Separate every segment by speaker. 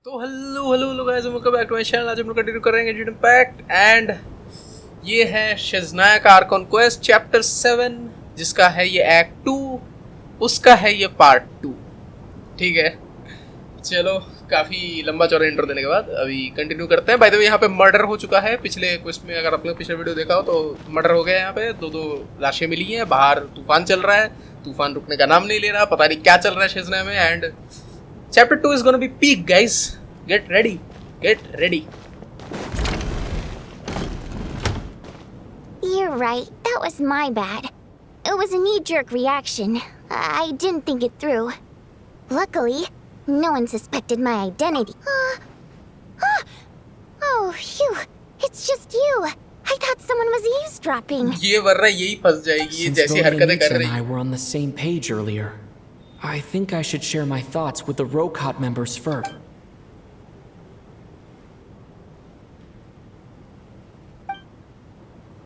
Speaker 1: तो hello guys, welcome back to my channel. आज हम लोग कंटिन्यू करेंगे जेड इम्पैक्ट एंड ये है शेज़नाया का आर्कॉन क्वेस्ट चैप्टर 7, जिसका है ये एक्ट 2, उसका है ये पार्ट 2। ठीक है, चलो काफ़ी लंबा चौड़ा इंट्रो देने के बाद अभी कंटिन्यू करते हैं। बाय द वे यहाँ पे मर्डर हो चुका है पिछले क्वेस्ट में। अगर आपने पिछले वीडियो देखा हो तो मर्डर हो गया। यहाँ पे दो लाशें मिली हैं, बाहर तूफान चल रहा है, तूफान रुकने का नाम नहीं ले रहा, पता नहीं क्या चल रहा है शेज़नाया में। And Chapter 2 is gonna be peak, guys. Get ready. Get ready.
Speaker 2: You're right. That was my bad. It was a knee-jerk reaction. I didn't think it through. Luckily, no one suspected my identity. Oh, phew. It's just you. I thought someone was eavesdropping.
Speaker 1: ये वरना यही फंस जाएगी, ये जैसी हरकतें कर रही है।
Speaker 3: Since and I were on the same page earlier, I think I should share my thoughts with the Rokot members first.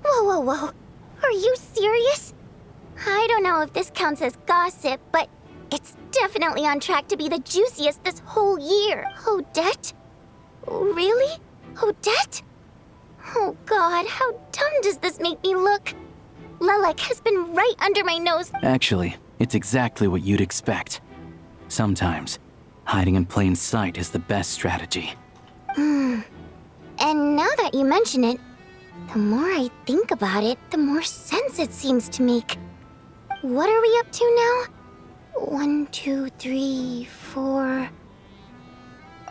Speaker 2: Whoa. Are you serious? I don't know if this counts as gossip, but it's definitely on track to be the juiciest this whole year. Odette? Really? Odette? Oh God, how dumb does this make me look? Lelek has been right under my nose.
Speaker 4: Actually, it's exactly what you'd expect. Sometimes, hiding in plain sight is the best strategy.
Speaker 2: And now that you mention it, the more I think about it, the more sense it seems to make. What are we up to now? 1, 2, 3, 4...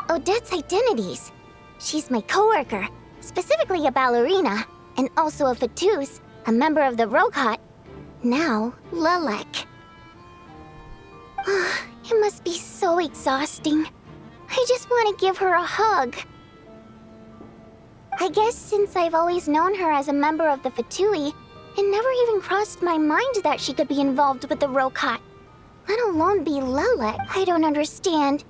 Speaker 2: Odette's identities. She's my coworker, specifically a ballerina, and also a Fatus, a member of the Rokot. Now, Lelek. It must be so exhausting. I just want to give her a hug. I guess since I've always known her as a member of the Fatui, it never even crossed my mind that she could be involved with the Rokot, let alone be Lelek. I don't understand.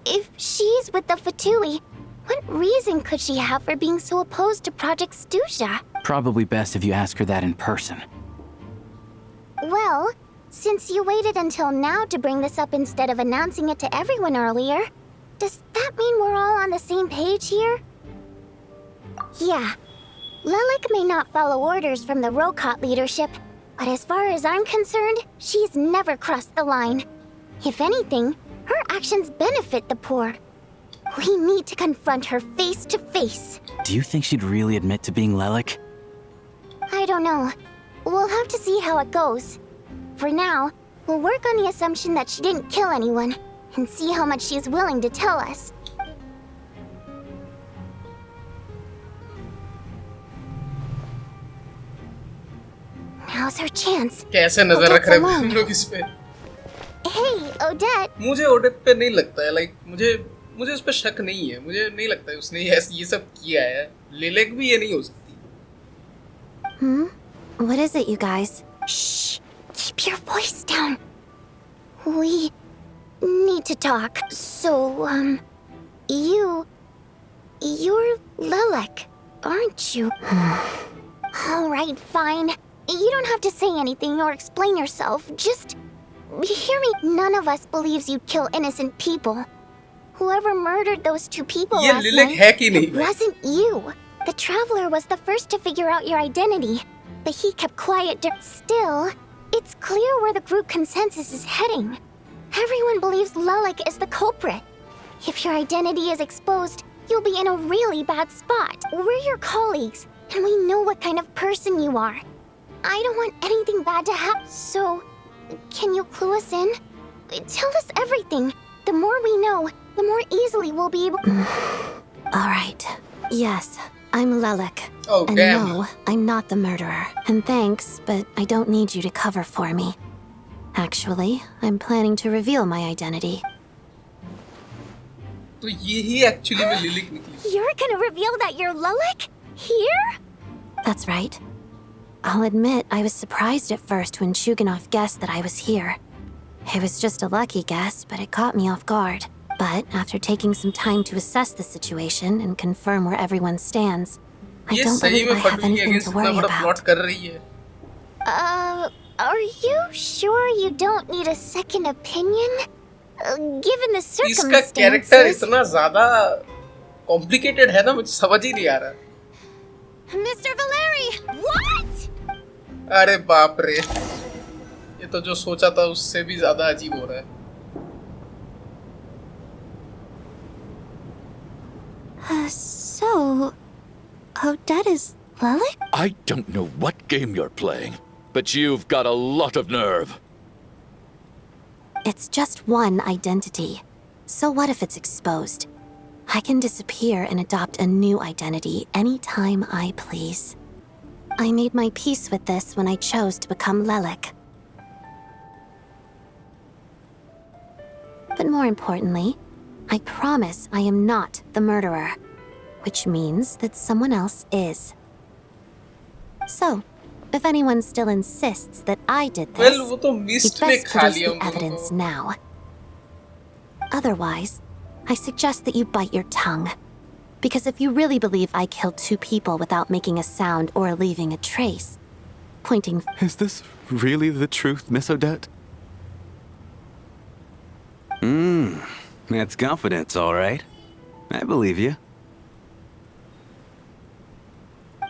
Speaker 2: If she's with the Fatui, what reason could she have for being so opposed to Project Stusha?
Speaker 4: Probably best if you ask her that in person.
Speaker 2: Well, since you waited until now to bring this up instead of announcing it to everyone earlier, does that mean we're all on the same page here? Yeah. Lelek may not follow orders from the Rokot leadership, but as far as I'm concerned, she's never crossed the line. If anything, her actions benefit the poor. We need to confront her face to face.
Speaker 4: Do you think she'd really admit to being Lelek?
Speaker 2: I don't know. We'll have to see how it goes. For now, we'll work on the assumption that she didn't kill anyone, and see how much she's willing to tell us. Now's her chance.
Speaker 1: कैसे नजर रख रहे हैं हम लोग इस पे?
Speaker 2: Hey, Odette.
Speaker 1: मुझे ओडेट पे नहीं लगता है, मुझे उस पे शक नहीं है। मुझे नहीं लगता है उसने ये सब किया है। लिलेक भी ये नहीं हो सकती।
Speaker 2: What is it, you guys? Shh! Keep your voice down. We need to talk. So, you're Lelek, aren't you? All right, fine. You don't have to say anything or explain yourself. Just hear me. None of us believes you'd kill innocent people. Whoever murdered those two people
Speaker 1: ये
Speaker 2: last
Speaker 1: lilac
Speaker 2: night,
Speaker 1: है कि नहीं?
Speaker 2: it wasn't you. The Traveler was the first to figure out your identity, but he kept quiet. Still, it's clear where the group consensus is heading. Everyone believes Lelek is the culprit. If your identity is exposed, you'll be in a really bad spot. We're your colleagues, and we know what kind of person you are. I don't want anything bad to happen. So, can you clue us in? Tell us everything. The more we know, the more easily we'll be able...
Speaker 5: All right. Yes, I'm Lelek.
Speaker 1: Oh,
Speaker 5: and
Speaker 1: damn.
Speaker 5: no, I'm not the murderer. And thanks, but I don't need you to cover for me. Actually, I'm planning to reveal my identity.
Speaker 1: तो यही actually में lilac निकली।
Speaker 2: You're gonna reveal that you're Lelek? Here?
Speaker 5: That's right. I'll admit I was surprised at first when Shuganov guessed that I was here. It was just a lucky guess, but it caught me off guard. But after taking some time to assess the situation and confirm where everyone stands, I don't believe I have anything to worry about.
Speaker 1: कर रही है।
Speaker 2: Are you sure you don't need a second opinion? Given the
Speaker 1: इसका character
Speaker 2: circumstances.
Speaker 1: इतना ज्यादा complicated है ना, मुझे समझ ही नहीं आ रहा।
Speaker 2: Mr. Valeri! What?
Speaker 1: अरे बाप रे, ये तो जो सोचा था उससे भी ज्यादा अजीब हो रहा है।
Speaker 5: So, Odette is Lilic?
Speaker 6: I don't know what game you're playing, but you've got a lot of nerve.
Speaker 5: It's just one identity. So what if it's exposed? I can disappear and adopt a new identity anytime I please. I made my peace with this when I chose to become Lilic. But more importantly, I promise I am not the murderer, which means that someone else is. So, if anyone still insists that I did this,
Speaker 1: Well, वो तो
Speaker 5: you'd
Speaker 1: mist ने
Speaker 5: best
Speaker 1: खा
Speaker 5: produce
Speaker 1: लिया
Speaker 5: the
Speaker 1: उन दोनों
Speaker 5: evidence
Speaker 1: को।
Speaker 5: now. Otherwise, I suggest that you bite your tongue. Because if you really believe I killed 2 people without making a sound or leaving a trace, pointing
Speaker 7: Is this really the truth, Miss Odette?
Speaker 4: That's confidence, all right. I believe you.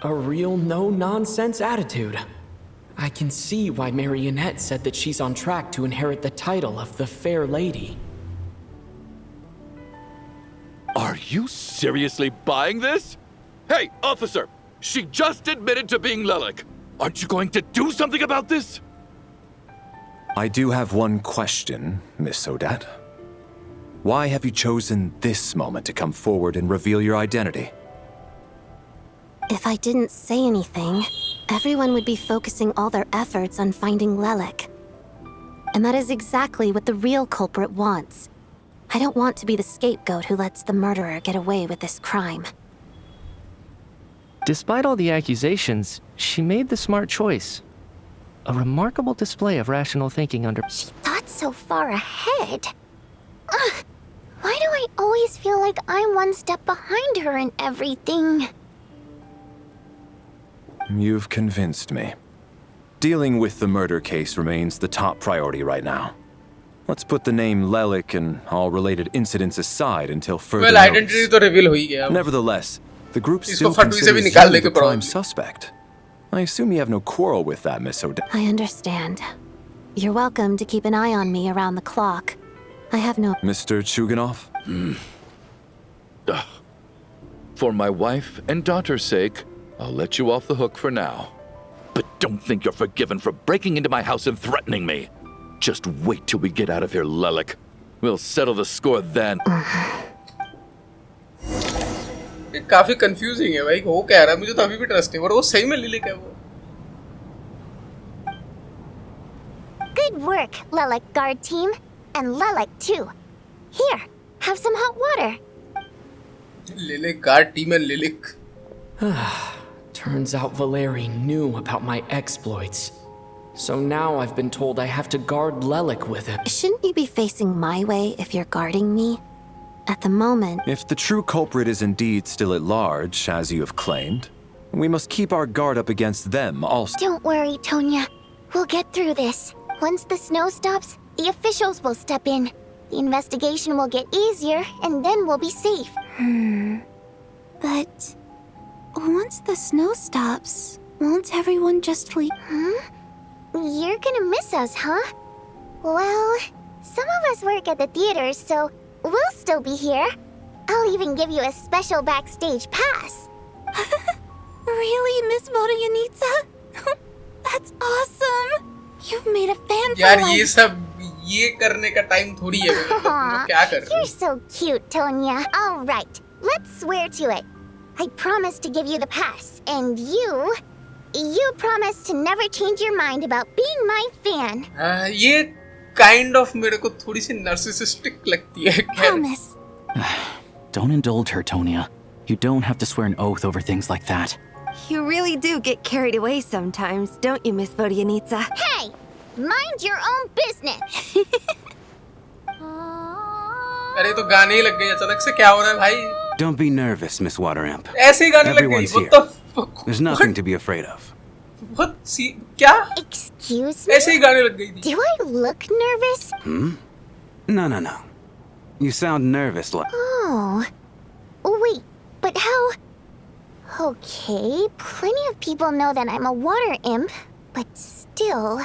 Speaker 3: A real no-nonsense attitude. I can see why Marionette said that she's on track to inherit the title of the Fair Lady.
Speaker 6: Are you seriously buying this? Hey, officer! She just admitted to being Lilic. Aren't you going to do something about this?
Speaker 7: I do have one question, Miss Odette. Why have you chosen this moment to come forward and reveal your identity?
Speaker 5: If I didn't say anything, everyone would be focusing all their efforts on finding Lilic. And that is exactly what the real culprit wants. I don't want to be the scapegoat who lets the murderer get away with this crime.
Speaker 8: Despite all the accusations, she made the smart choice. A remarkable display of rational thinking under.
Speaker 2: She thought so far ahead. Ugh, why do I always feel like I'm one step behind her in everything?
Speaker 7: You've convinced me. Dealing with the murder case remains the top priority right now. Let's put the name Lilic and all related incidents aside until further
Speaker 1: Well, identity
Speaker 7: notice.
Speaker 1: तो reveal हो ही गया।
Speaker 7: Nevertheless, the group
Speaker 1: इसको
Speaker 7: still
Speaker 1: फटवी से भी
Speaker 7: considers
Speaker 1: निकाल
Speaker 7: you
Speaker 1: देंगे
Speaker 7: the prime
Speaker 1: probably।
Speaker 7: suspect. I assume you have no quarrel with that, Miss Odette.
Speaker 5: I understand. You're welcome to keep an eye on me around the clock. I have no.
Speaker 7: Mr. Chuganov?
Speaker 6: For my wife and daughter's sake, I'll let you off the hook for now. But don't think you're forgiven for breaking into my house and threatening me. Just wait till we get out of here, Lilic. We'll settle the score then.
Speaker 1: ये काफी confusing है भाई, वो कह रहा है मुझे तो अभी भी ट्रस्ट नहीं, और वो सही में लिलिक है वो।
Speaker 2: Good work, Lilic guard team. And Lilic too. Here, have some hot water.
Speaker 1: लिलिक गार्ड टीम है लिलिक।
Speaker 3: Turns out Valeri knew about my exploits. So now I've been told I have to guard Lilic with him.
Speaker 5: Shouldn't you be facing my way if you're guarding me? At the moment,
Speaker 7: If the true culprit is indeed still at large, as you have claimed, we must keep our guard up against them also.
Speaker 2: Don't worry, Tonya. We'll get through this. Once the snow stops, the officials will step in. The investigation will get easier, and then we'll be safe.
Speaker 5: but once the snow stops, won't everyone just leave?
Speaker 2: You're gonna miss us, huh? Well, some of us work at the theaters, so we'll still be here. I'll even give you a special backstage pass.
Speaker 5: Really, Miss Vodyanitsa? That's awesome! You've made a fan for
Speaker 1: यार
Speaker 5: life.
Speaker 1: ये सब ये करने का time थोड़ी है मेरे पास, तुम क्या कर रहे
Speaker 2: You're so cute, Tonya. All right, let's swear to it. I promise to give you the pass, and you promise to never change your mind about being my fan.
Speaker 1: हो? ये काइंड ऑफ मेरे को थोड़ी सी narcissistic लगती है। खैर,
Speaker 2: Promise.
Speaker 4: Don't indulge her, Tonya. You don't have to swear an oath over things like that.
Speaker 9: You really do get carried away sometimes, don't you, Miss Vodyanitsa?
Speaker 2: Hey, mind your own business.
Speaker 1: अरे तो गाने ही लग गए अचानक से, क्या हो रहा है भाई?
Speaker 4: Don't be nervous, Miss Wateramp.
Speaker 1: ऐसे ही गाने लग गई।
Speaker 4: Everyone's
Speaker 1: What
Speaker 4: here.
Speaker 1: the fuck?
Speaker 4: There's nothing to be afraid of.
Speaker 1: क्या?
Speaker 2: Excuse me?
Speaker 1: ऐसे ही गाने लग गई थी।
Speaker 2: Do I look nervous?
Speaker 10: No. You sound nervous,
Speaker 2: Oh. Wait, but how... Okay, plenty of people know that I'm a water imp, but still...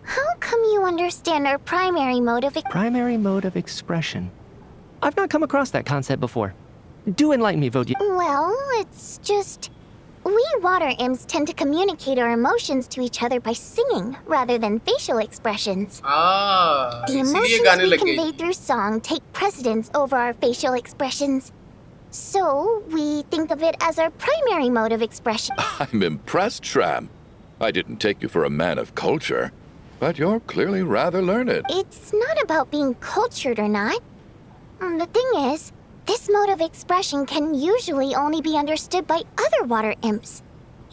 Speaker 2: How come you understand our primary mode of...
Speaker 8: Primary mode of expression. I've not come across that concept before. Do enlighten me, Vodya.
Speaker 2: Well, it's just... We water imps tend to communicate our emotions to each other by singing, rather than facial expressions.
Speaker 1: हाँ
Speaker 2: The
Speaker 1: इसीलिए
Speaker 2: emotions
Speaker 1: गाने
Speaker 2: we
Speaker 1: लग गई
Speaker 2: convey through song take precedence over our facial expressions. So, we think of it as our primary mode of expression.
Speaker 6: I'm impressed, Shram. I didn't take you for a man of culture, but you're clearly rather learned.
Speaker 2: It's not about being cultured or not. The thing is, this mode of expression can usually only be understood by other water imps.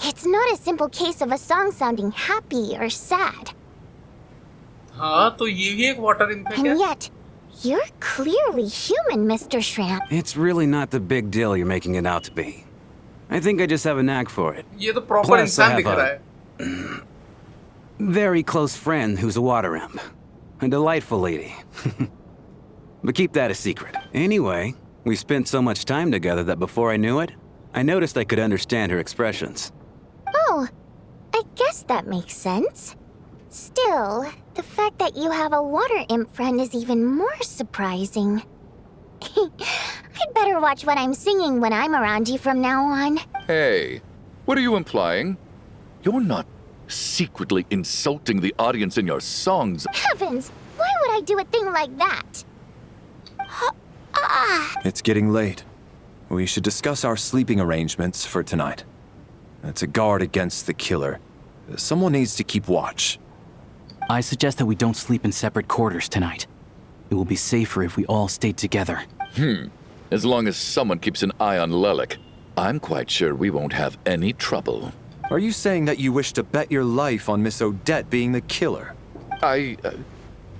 Speaker 2: It's not a simple case of a song sounding happy or sad.
Speaker 1: हाँ तो ये भी एक water imp है
Speaker 2: And
Speaker 1: क्या
Speaker 2: yet, you're clearly human, Mr. Shramp.
Speaker 10: It's really not the big deal you're making it out to be. I think I just have a knack for it.
Speaker 1: ये तो proper
Speaker 10: Plus, I
Speaker 1: इंसान
Speaker 10: have
Speaker 1: दिख रहा है
Speaker 10: Very close friend who's a water imp. A delightful lady. But keep that a secret. Anyway, we spent so much time together that before I knew it, I noticed I could understand her expressions.
Speaker 2: Oh, I guess that makes sense. Still, the fact that you have a water imp friend is even more surprising. I'd better watch what I'm singing when I'm around you from now on.
Speaker 6: Hey, what are you implying? You're not secretly insulting the audience in your songs.
Speaker 2: Heavens, why would I do a thing like that?
Speaker 7: It's getting late. We should discuss our sleeping arrangements for tonight. To guard against the killer, someone needs to keep watch.
Speaker 4: I suggest that we don't sleep in separate quarters tonight. It will be safer if we all stay together.
Speaker 6: As long as someone keeps an eye on Lelik, I'm quite sure we won't have any trouble.
Speaker 7: Are you saying that you wish to bet your life on Miss Odette being the killer?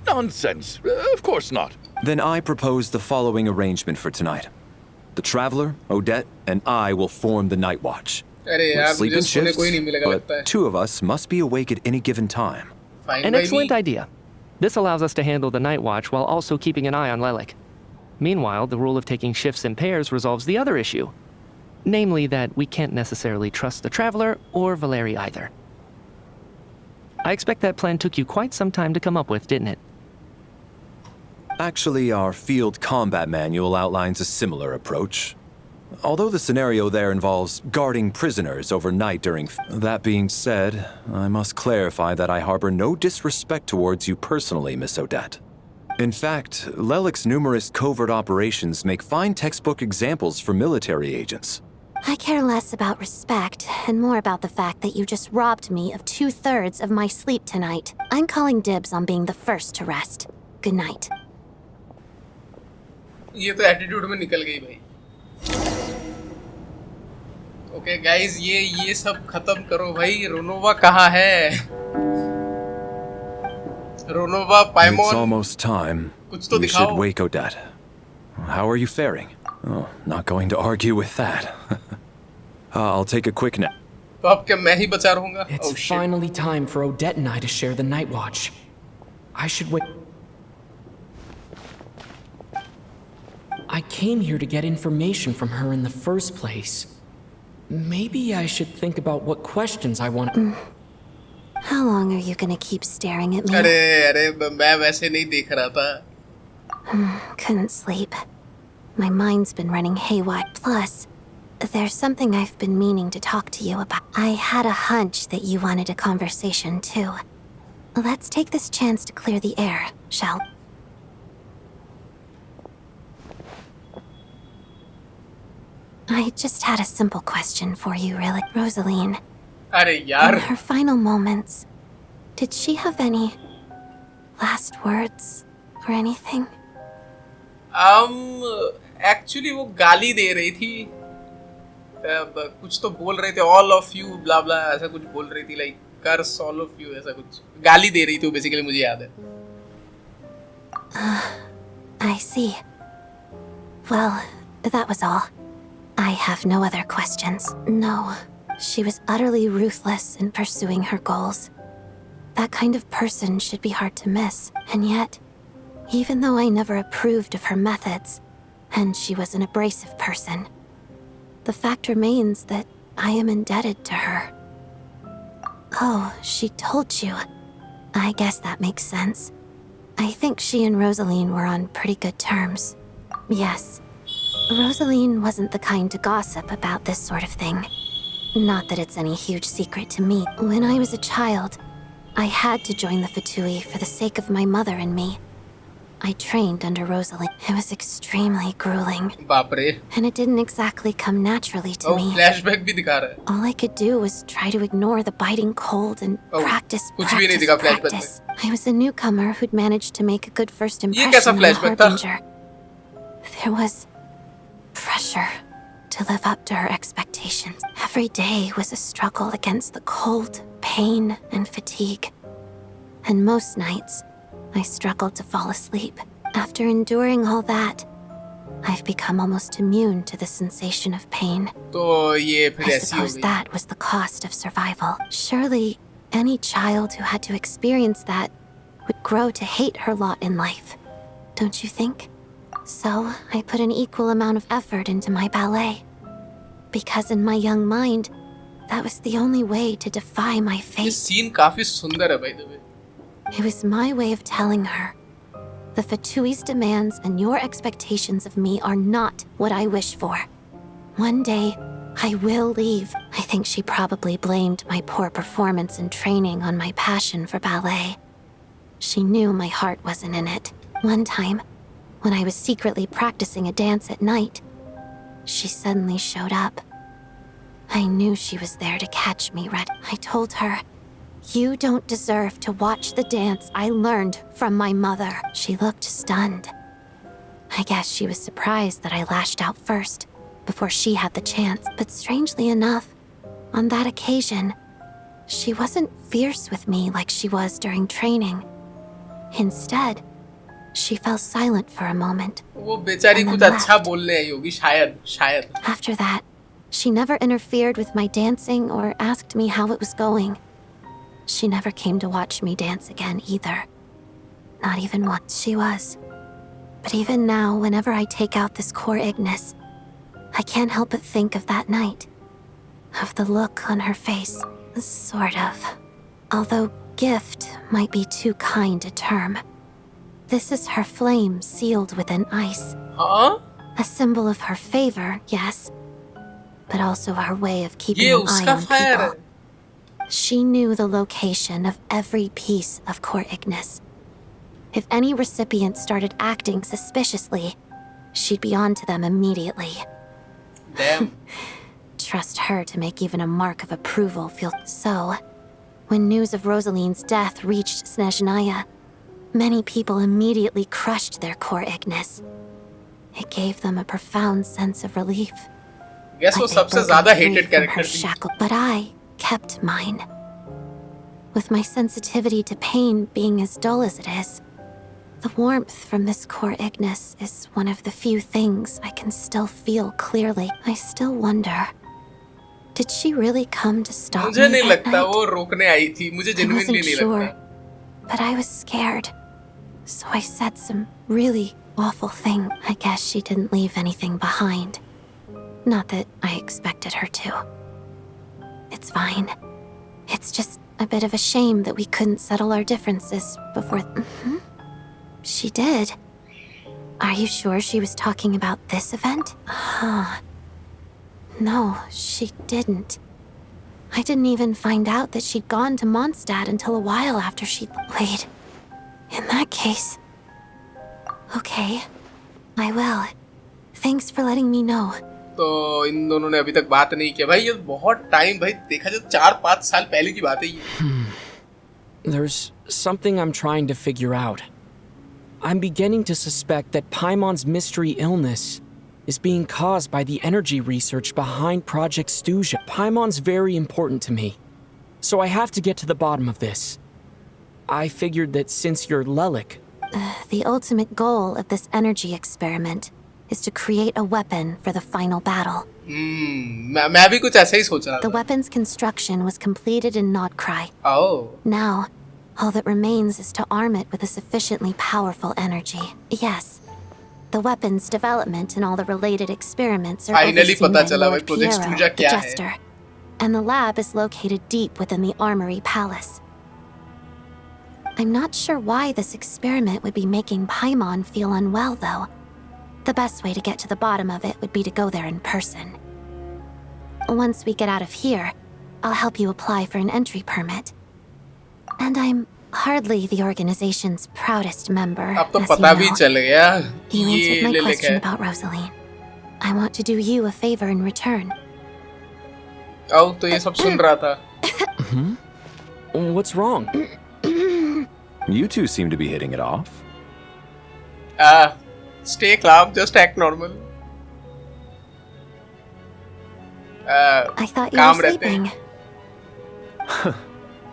Speaker 6: Nonsense. Of course not.
Speaker 7: Then I propose the following arrangement for tonight. The Traveler, Odette, and I will form the Night Watch.
Speaker 1: अरे
Speaker 7: We'll
Speaker 1: यार
Speaker 7: sleep
Speaker 1: मुझे
Speaker 7: in
Speaker 1: सोने
Speaker 7: shifts,
Speaker 1: को ही नहीं मिलेगा लगता
Speaker 7: but
Speaker 1: है
Speaker 7: two of us must be awake at any given time.
Speaker 1: Fine
Speaker 8: An
Speaker 1: by
Speaker 8: excellent
Speaker 1: me.
Speaker 8: idea. This allows us to handle the night watch while also keeping an eye on Lelik. Meanwhile, the rule of taking shifts in pairs resolves the other issue. Namely that we can't necessarily trust the Traveler or Valeri either. I expect that plan took you quite some time to come up with, didn't it?
Speaker 7: Actually, our field combat manual outlines a similar approach. Although the scenario there involves guarding prisoners overnight during... That being said, I must clarify that I harbor no disrespect towards you personally, Miss Odette. In fact, Lelik's numerous covert operations make fine textbook examples for military agents.
Speaker 5: I care less about respect and more about the fact that you just robbed me of 2/3 of my sleep tonight. I'm calling dibs on being the first to rest. Good night.
Speaker 1: ये तो attitude में निकल गई भाई okay guys ये सब खत्म करो भाई रोनोवा कहाँ है रोनोवा
Speaker 7: It's
Speaker 1: पाइमोन
Speaker 7: almost time.
Speaker 1: कुछ तो
Speaker 7: We
Speaker 1: दिखाओ
Speaker 7: should wake Odette. How are you faring? Oh, not going to argue with that. I'll take a quick nap.
Speaker 1: तो अब क्या मैं ही बचा रहूंगा
Speaker 3: It's
Speaker 1: Oh, shit.
Speaker 3: finally time for Odette and I to share the night watch. I should wait. I came here to get information from her in the first place. Maybe I should think about what questions I want.
Speaker 5: How long are you gonna keep staring at me?
Speaker 1: अरे मैं वैसे नहीं देख रहा था
Speaker 5: Couldn't sleep. My mind's been running haywire. Plus, there's something I've been meaning to talk to you about. I had a hunch that you wanted a conversation too. Let's take this chance to clear the air, shall we? I just had a simple question for you, really. Rosaline,
Speaker 1: अरे
Speaker 5: in
Speaker 1: यार
Speaker 5: her final moments, did she have any last words or anything?
Speaker 1: Actually वो गाली दे रही थी कुछ तो बोल रहे थे all of you blah blah ऐसा कुछ बोल रही थी like curse all of you ऐसा कुछ गाली दे रही थी वो बेसिकली मुझे याद है
Speaker 5: I see. Well, that was all. I have no other questions. No, she was utterly ruthless in pursuing her goals. That kind of person should be hard to miss, and yet, Even though I never approved of her methods, and she was an abrasive person, the fact remains that I am indebted to her. Oh, she told you. I guess that makes sense. I think she and Rosaline were on pretty good terms. Yes. Rosaline wasn't the kind to gossip about this sort of thing. Not that it's any huge secret to me. When I was a child, I had to join the Fatui for the sake of my mother and me. I trained under Rosaline. It was extremely grueling.
Speaker 1: बाप रे.
Speaker 5: And it didn't exactly come naturally to me.
Speaker 1: Flashback भी दिखा रहा है.
Speaker 5: All I could do was try to ignore the biting cold and practice. I was a newcomer who'd managed to make a good first impression on the Harbinger. There was pressure to live up to her expectations. Every day was a struggle against the cold, pain, and fatigue. And most nights, I struggled to fall asleep. After enduring all that, I've become almost immune to the sensation of pain. I suppose that was the cost of survival. Surely, any child who had to experience that would grow to hate her lot in life, don't you think? So, I put an equal amount of effort into my ballet. Because in my young mind, that was the only way to defy my fate.
Speaker 1: This scene काफी सुंदर है by the way.
Speaker 5: It was my way of telling her, the Fatui's demands and your expectations of me are not what I wish for. One day, I will leave. I think she probably blamed my poor performance in training on my passion for ballet. She knew my heart wasn't in it. One time, when I was secretly practicing a dance at night, she suddenly showed up. I knew she was there to catch me red. I told her, "You don't deserve to watch the dance I learned from my mother." She looked stunned. I guess she was surprised that I lashed out first, before she had the chance. But strangely enough, on that occasion, she wasn't fierce with me like she was during training. Instead, she fell silent for a moment.
Speaker 1: वो बेचारी कुछ अच्छा बोलने आई होगी शायद.
Speaker 5: After that, she never interfered with my dancing or asked me how it was going. She never came to watch me dance again either. Not even once. She was. But even now, whenever I take out this core Ignis, I can't help but think of that night. Of the look on her face. Sort of. Although gift might be too kind a term. This is her flame sealed within ice.
Speaker 1: Huh?
Speaker 5: A symbol of her favor, yes. But also her way of keeping
Speaker 1: ये
Speaker 5: an eye
Speaker 1: उसका
Speaker 5: on
Speaker 1: fire है.
Speaker 5: people. She knew the location of every piece of core Ignis. If any recipient started acting suspiciously, she'd be on to them immediately.
Speaker 1: Damn.
Speaker 5: Trust her to make even a mark of approval feel so. When news of Rosaline's death reached Snezhnaya, many people immediately crushed their core Ignis. It gave them a profound sense of relief.
Speaker 1: Guess वो सबसे ज़्यादा hated character थी.
Speaker 5: But I kept mine. With my sensitivity to pain being as dull as it is, the warmth from this core Ignis is one of the few things I can still feel clearly. I still wonder, did she really come to stop me
Speaker 1: मुझे नहीं
Speaker 5: that
Speaker 1: लगता
Speaker 5: night?
Speaker 1: वो रोकने आई थी. मुझे
Speaker 5: I
Speaker 1: genuinely
Speaker 5: wasn't
Speaker 1: नहीं
Speaker 5: sure,
Speaker 1: लगता.
Speaker 5: but I was scared. So I said some really awful thing. I guess she didn't leave anything behind. Not that I expected her to. It's fine. It's just a bit of a shame that we couldn't settle our differences before. She did. Are you sure she was talking about this event? No, she didn't. I didn't even find out that she'd gone to Mondstadt until a while after she'd... Wait. In that case... Okay. I will. Thanks for letting me know.
Speaker 1: तो इन दोनों ने अभी तक बात नहीं किया भाई. ये बहुत टाइम भाई देखा जाए 4-5 साल पहले की बात है ये.
Speaker 3: There's something I'm trying to figure out. I'm beginning to suspect that Paimon's mystery illness is being caused by the energy research behind Project Stuja. Paimon's very important to me, so I have to get to the bottom of this. I figured that since you're Lelik...
Speaker 5: The ultimate goal of this energy experiment is to create a weapon for the final battle.
Speaker 1: मैं भी कुछ ऐसा ही सोच रहा था.
Speaker 5: The weapon's construction was completed in Nodcry.
Speaker 1: Oh.
Speaker 5: Now, All that remains is to arm it with a sufficiently powerful energy. Yes, the weapons development and all the related experiments are
Speaker 1: Finally
Speaker 5: overseen
Speaker 1: पता
Speaker 5: by
Speaker 1: चला भाई
Speaker 5: Lord
Speaker 1: project
Speaker 5: Piero,
Speaker 1: स्टूजा
Speaker 5: the
Speaker 1: क्या है.
Speaker 5: Jester, and the lab is located deep within the Armory Palace. I'm not sure why this experiment would be making Paimon feel unwell, though. The best way to get to the bottom of it would be to go there in person. Once we get out of here, I'll help you apply for an entry permit. And I'm hardly the organization's proudest member,
Speaker 1: अब तो
Speaker 5: as
Speaker 1: पता
Speaker 5: you
Speaker 1: भी
Speaker 5: know.
Speaker 1: चल गया.
Speaker 5: You answered
Speaker 1: ये
Speaker 5: my
Speaker 1: लिलिक
Speaker 5: question
Speaker 1: है.
Speaker 5: about Rosaline. I want to do you a favor in return.
Speaker 1: आओ तो ये सब सुन रहा था.
Speaker 3: What's wrong?
Speaker 7: You two seem to be hitting it off.
Speaker 1: Stay calm, just act normal.
Speaker 5: I thought you were
Speaker 1: काम रहते हैं.
Speaker 5: sleeping.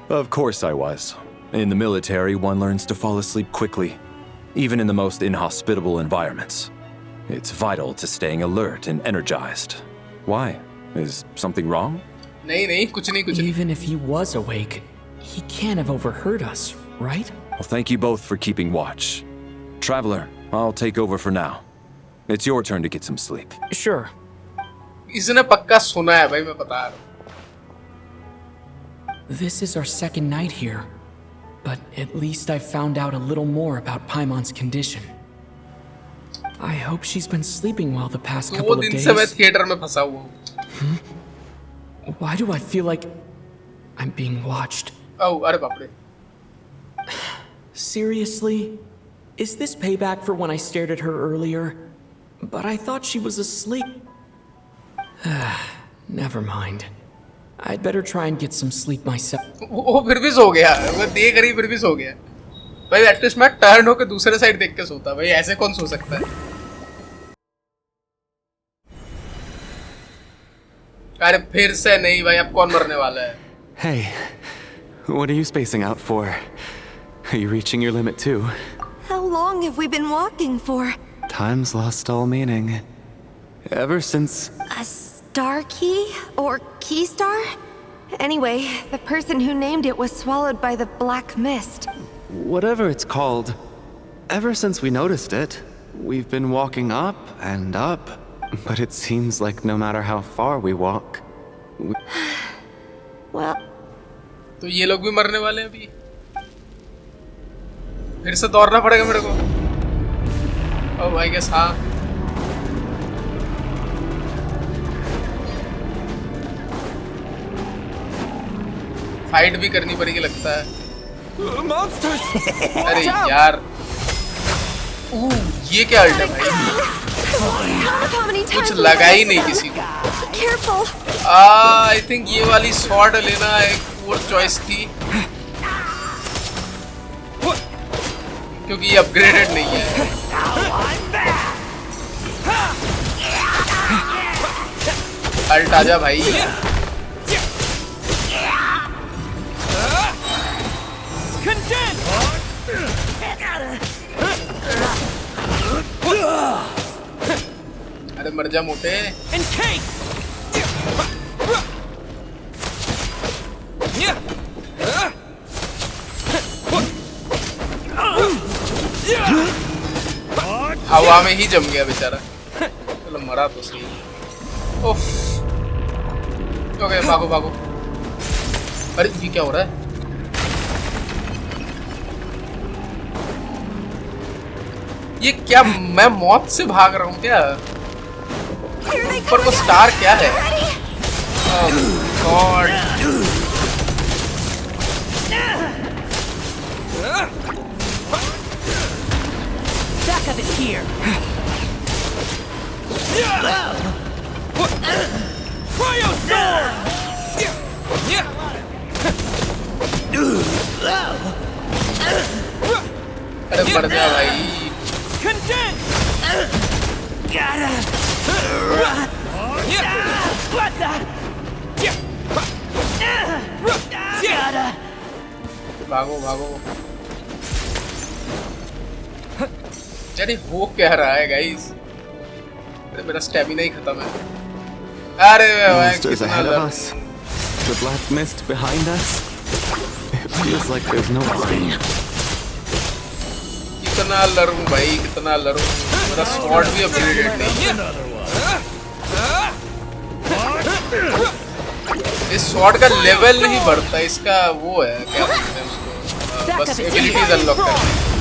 Speaker 7: Of course I was. In the military, one learns to fall asleep quickly, even in the most inhospitable environments. It's vital to staying alert and energized. Why? Is something wrong?
Speaker 1: नहीं नहीं कुछ नहीं कुछ नहीं.
Speaker 3: Even if he was awake, he can't have overheard us, right?
Speaker 7: Well, thank you both for keeping watch. Traveler, I'll take over for now. It's your turn to get some sleep.
Speaker 3: Sure.
Speaker 1: इसने पक्का सुना है भाई मैं बता रहा हूँ.
Speaker 3: This is our second night here, but at least I found out a little more about Paimon's condition. I hope she's been sleeping well the past
Speaker 1: 2
Speaker 3: couple of
Speaker 1: दिन से मैं
Speaker 3: days.
Speaker 1: थिएटर में फंसा हुआ हूँ.
Speaker 3: Why do I feel like I'm being watched?
Speaker 1: ओह अरे बाप रे.
Speaker 3: Seriously? Is this payback for when I stared at her earlier? But I thought she was asleep. Never mind. I'd better try and get some sleep myself.
Speaker 1: वो फिर भी सो गया. मैं देख रही फिर भी सो गया. भाई एटलीस्ट मैं टर्न होकर दूसरे साइड देख के सोता. भाई ऐसे कौन सो सकता है? अरे फिर से नहीं भाई. अब कौन मरने वाला है?
Speaker 11: Hey, what are you spacing out for? Are you reaching your limit too?
Speaker 9: How long have we been walking for?
Speaker 11: Time's lost all meaning. Ever since...
Speaker 9: A star key? Or key star? Anyway, the person who named it was swallowed by the black mist.
Speaker 11: Whatever it's called. Ever since we noticed it, we've been walking up and up. But it seems like no matter how far we walk...
Speaker 9: Well...
Speaker 1: तो ये लोग भी मरने वाले हैं अभी. फिर से दौड़ना पड़ेगा मेरे को. ओह आई गेस हाँ. फाइट भी करनी पड़ेगी लगता है. अरे यार. ये क्या अल्ट है भाई. कुछ लगा ही नहीं किसी को. आई थिंक ये वाली स्वॉर्ड लेना एक और चॉइस थी क्योंकि ये अपग्रेडेड नहीं है. अल्ट आजा भाई. अरे मर जा मोटे. हवा में ही जम गया बेचारा. चलो मरा तो सही. उफ. ओके भागो भागो. अरे ये क्या हो रहा है? ये क्या मैं मौत से भाग रहा हूँ क्या? ऊपर वो स्टार क्या है? ओह God.
Speaker 12: Back of it here. Cryo storm.
Speaker 1: अरे मर जा भाई.
Speaker 12: Condense.
Speaker 1: भागो भागो. अरे हो क्या रहा है गाइस? अरे मेरा स्टैमिना ही खत्म है. अरे भाई
Speaker 11: Monsters
Speaker 1: कितना
Speaker 11: ahead of
Speaker 1: लड़.
Speaker 11: us. The black mist behind us. Feels like there's no point.
Speaker 1: कितना लड़ूं भाई, कितना लड़ूं, मेरा स्वॉर्ड भी अपग्रेडेड नहीं है। इस स्वॉर्ड का लेवल नहीं बढ़ता, इसका वो है क्या बोलते हैं उसको, बस एबिलिटीज अनलॉक करते हैं।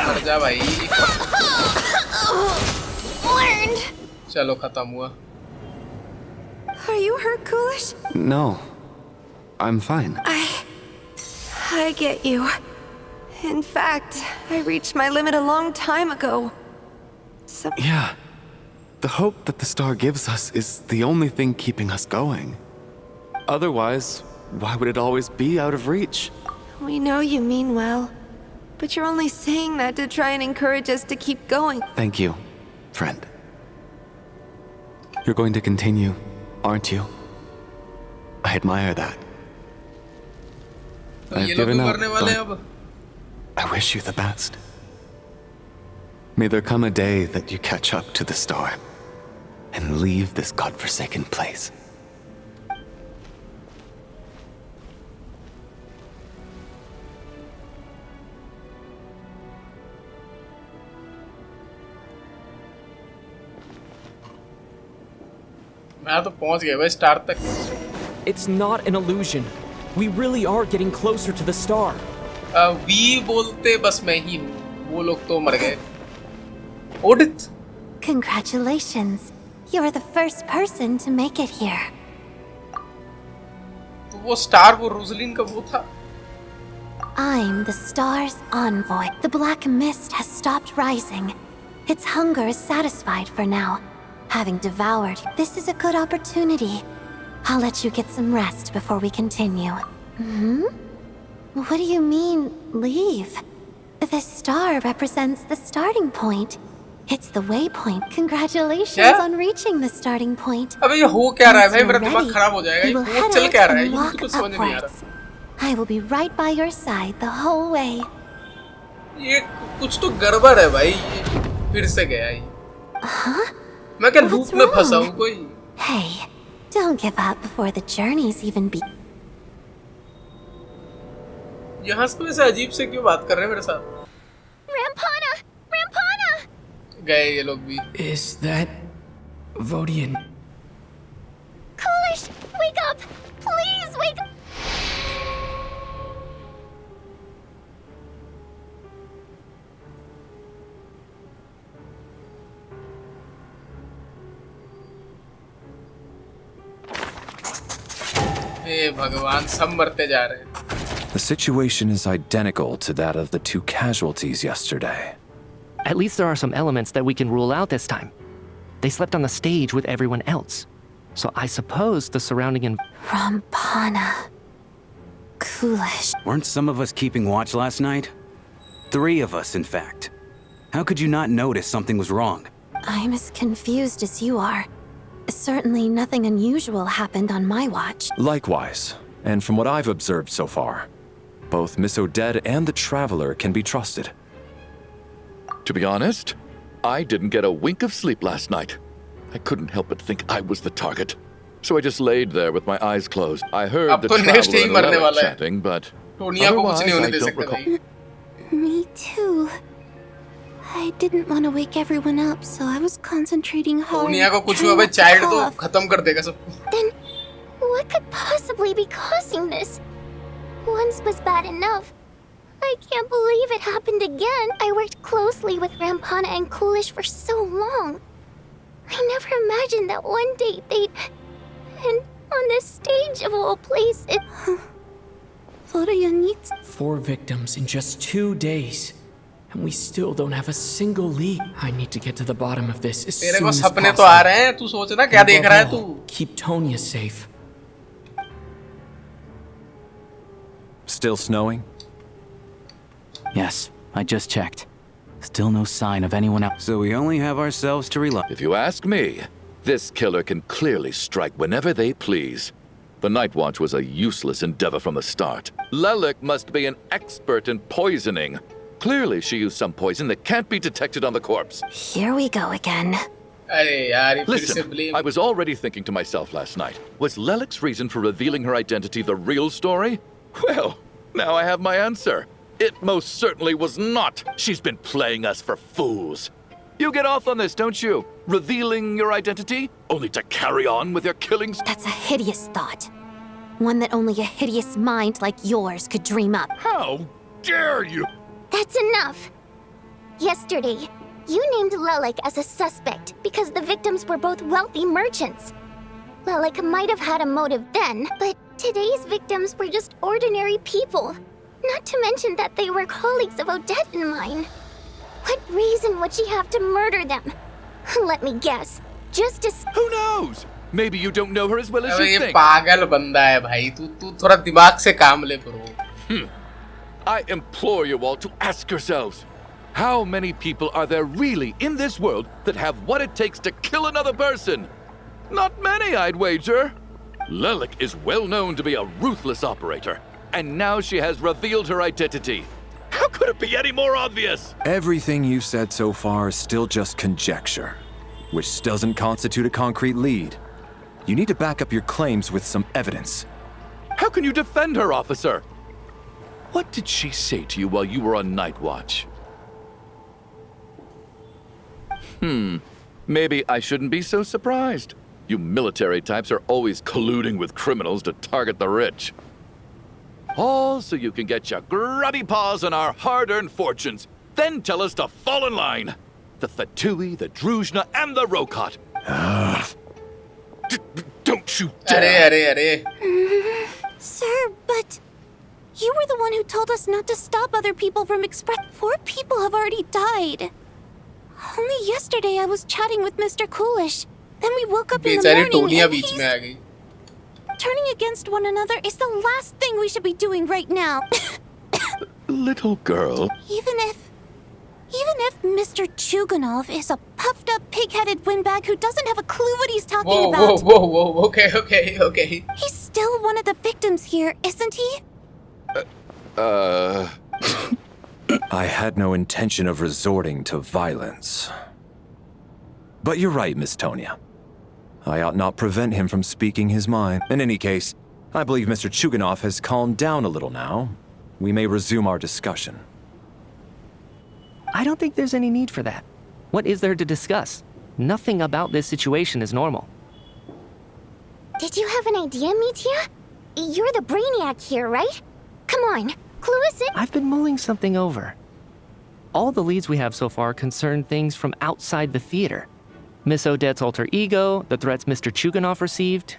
Speaker 1: मर जा भाई। चलो खत्म हुआ।
Speaker 9: Are you hurt, Coolish?
Speaker 11: No. I'm fine.
Speaker 9: I get you. In fact, I reached my limit a long time ago.
Speaker 11: Yeah. The hope that the star gives us is the only thing keeping us going. Otherwise, why would it always be out of reach?
Speaker 9: We know you mean well, but you're only saying that to try and encourage us to keep going.
Speaker 11: Thank you, friend. You're going to continue, aren't you? I admire that. I've given up, but I wish you the best. May there come a day that you catch up to the star and leave this godforsaken place.
Speaker 1: मैं तो पहुंच गया भाई star तक।
Speaker 3: It's not an illusion. We really are getting closer to the star.
Speaker 1: वी बोलते बस मैं ही हूँ, वो लोग तो मर गए। Audit.
Speaker 5: Congratulations. You're the first person to make it here.
Speaker 1: तो वो स्टार वो रोजलिन का वो था।
Speaker 5: I'm the star's envoy. The black mist has stopped rising. Its hunger is satisfied for now. Having devoured, this is a good opportunity. I'll let you get some rest before we continue. What do you mean, leave? The star represents the starting point. It's the waypoint. Congratulations on reaching the starting point.
Speaker 1: अबे ये हो क्या रहा है भाई, मेरा दिमाग खराब हो जाएगा। ये वो चल क्या रहा है, ये मुझे कुछ समझ नहीं आ रहा।
Speaker 5: I will be right by your side the whole way.
Speaker 1: ये कुछ तो गड़बड़ है भाई, ये फिर से गया ये। मैं क्या लूप में फंसा हूँ कोई?
Speaker 5: Hey, don't give up before the journey's even begun.
Speaker 1: यहाँ से वैसे अजीब से क्यों बात कर रहे हैं मेरे साथ?
Speaker 2: Rampana! Rampana!
Speaker 1: गए ये लोग भी।
Speaker 3: Is that Vodian?
Speaker 2: Coolish, wake up! Please wake up!
Speaker 1: हे भगवान, सब मरते जा रहे हैं।
Speaker 7: The situation is identical to that of the 2 casualties yesterday.
Speaker 8: At least there are some elements that we can rule out this time. They slept on the stage with everyone else. So I suppose the surrounding
Speaker 5: Rampana. Coolish.
Speaker 10: Weren't some of us keeping watch last night? 3 of us, in fact. How could you not notice something was wrong?
Speaker 5: I'm as confused as you are. Certainly nothing unusual happened on my watch.
Speaker 7: Likewise, and from what I've observed so far, both Miss Odette and the Traveler can be trusted.
Speaker 6: To be honest, I didn't get a wink of sleep last night. I couldn't help but think I was the target. So I just laid there with my eyes closed. I heard the Traveler and Lelek chatting, but otherwise I don't recall.
Speaker 5: Me too. I didn't want to wake everyone up, so I was concentrating hard.
Speaker 1: दुनिया को कुछ हुआ भाई, child तो खत्म कर देगा सब।
Speaker 2: Then, what could possibly be causing this? Once was bad enough. I can't believe it happened again. I worked closely with Rampana and Coolish for so long. I never imagined that one day they'd... And on the stage of all places...
Speaker 5: What do you need?
Speaker 3: 4 victims in just 2 days. And we still don't have a single lead. I need to get to the bottom of this as soon as
Speaker 1: सपने
Speaker 3: possible.
Speaker 1: तो आ रहे हैं, तू सोच ना क्या देख रहा है तू?
Speaker 3: Keep Tonya safe.
Speaker 7: Still snowing?
Speaker 4: Yes, I just checked. Still no sign of anyone else.
Speaker 10: So we only have ourselves to rely.
Speaker 6: If you ask me, this killer can clearly strike whenever they please. The Night Watch was a useless endeavor from the start. Lelik must be an expert in poisoning. Clearly, she used some poison that can't be detected on the corpse.
Speaker 5: Here we go again.
Speaker 1: अरे यार ये फिर से
Speaker 6: Listen,
Speaker 1: blame.
Speaker 6: I was already thinking to myself last night, was Lelik's reason for revealing her identity the real story? Well, now I have my answer. It most certainly was not. She's been playing us for fools. You get off on this, don't you? Revealing your identity, only to carry on with your killings?
Speaker 5: That's a hideous thought. One that only a hideous mind like yours could dream up.
Speaker 6: How dare you!
Speaker 2: That's enough! Yesterday, you named Lelik as a suspect because the victims were both wealthy merchants. Lelik might have had a motive then, but today's victims were just ordinary people. Not to mention that they were colleagues of Odette and mine. What reason would she have to murder them? Let me guess. Just to...
Speaker 6: Who knows? Maybe you don't know her as well as
Speaker 1: अबे
Speaker 6: you
Speaker 1: ये
Speaker 6: think.
Speaker 1: पागल बंदा है भाई तू थोड़ा दिमाग से काम ले bro.
Speaker 6: I implore you all to ask yourselves, how many people are there really in this world that have what it takes to kill another person? Not many, I'd wager. Lelik is well known to be a ruthless operator, and now she has revealed her identity. How could it be any more obvious?
Speaker 7: Everything you've said so far is still just conjecture, which doesn't constitute a concrete lead. You need to back up your claims with some evidence.
Speaker 6: How can you defend her, officer? What did she say to you while you were on night watch? Maybe I shouldn't be so surprised. You military types are always colluding with criminals to target the rich. All so you can get your grubby paws on our hard-earned fortunes, then tell us to fall in line. The Fatui, the Druzhna, and the Rokot. Don't you dare!
Speaker 1: अरे
Speaker 5: Sir, but... You were the one who told us not to stop other people from express. 4 people have already died. Only yesterday I was chatting with Mr. Coolish. Then we woke up in the
Speaker 1: बेचारी
Speaker 5: morning
Speaker 1: टोनियां
Speaker 5: and
Speaker 1: बीच में आ गई.
Speaker 5: turning against one another is the last thing we should be doing right now.
Speaker 6: Little girl.
Speaker 5: Even if Mr. Chuganov is a puffed up pig-headed windbag who doesn't have a clue what he's talking about.
Speaker 1: Whoa. Okay.
Speaker 5: He's still one of the victims here, isn't he?
Speaker 7: I had no intention of resorting to violence. But you're right, Miss Tonia. I ought not prevent him from speaking his mind. In any case, I believe Mr. Chuganov has calmed down a little now. We may resume our discussion.
Speaker 8: I don't think there's any need for that. What is there to discuss? Nothing about this situation is normal.
Speaker 2: Did you have an idea, Mitya? You're the brainiac here, right? Come on, clue us in.
Speaker 8: I've been mulling something over. All the leads we have so far concern things from outside the theater. Miss Odette's alter ego, the threats Mr. Chuganov received.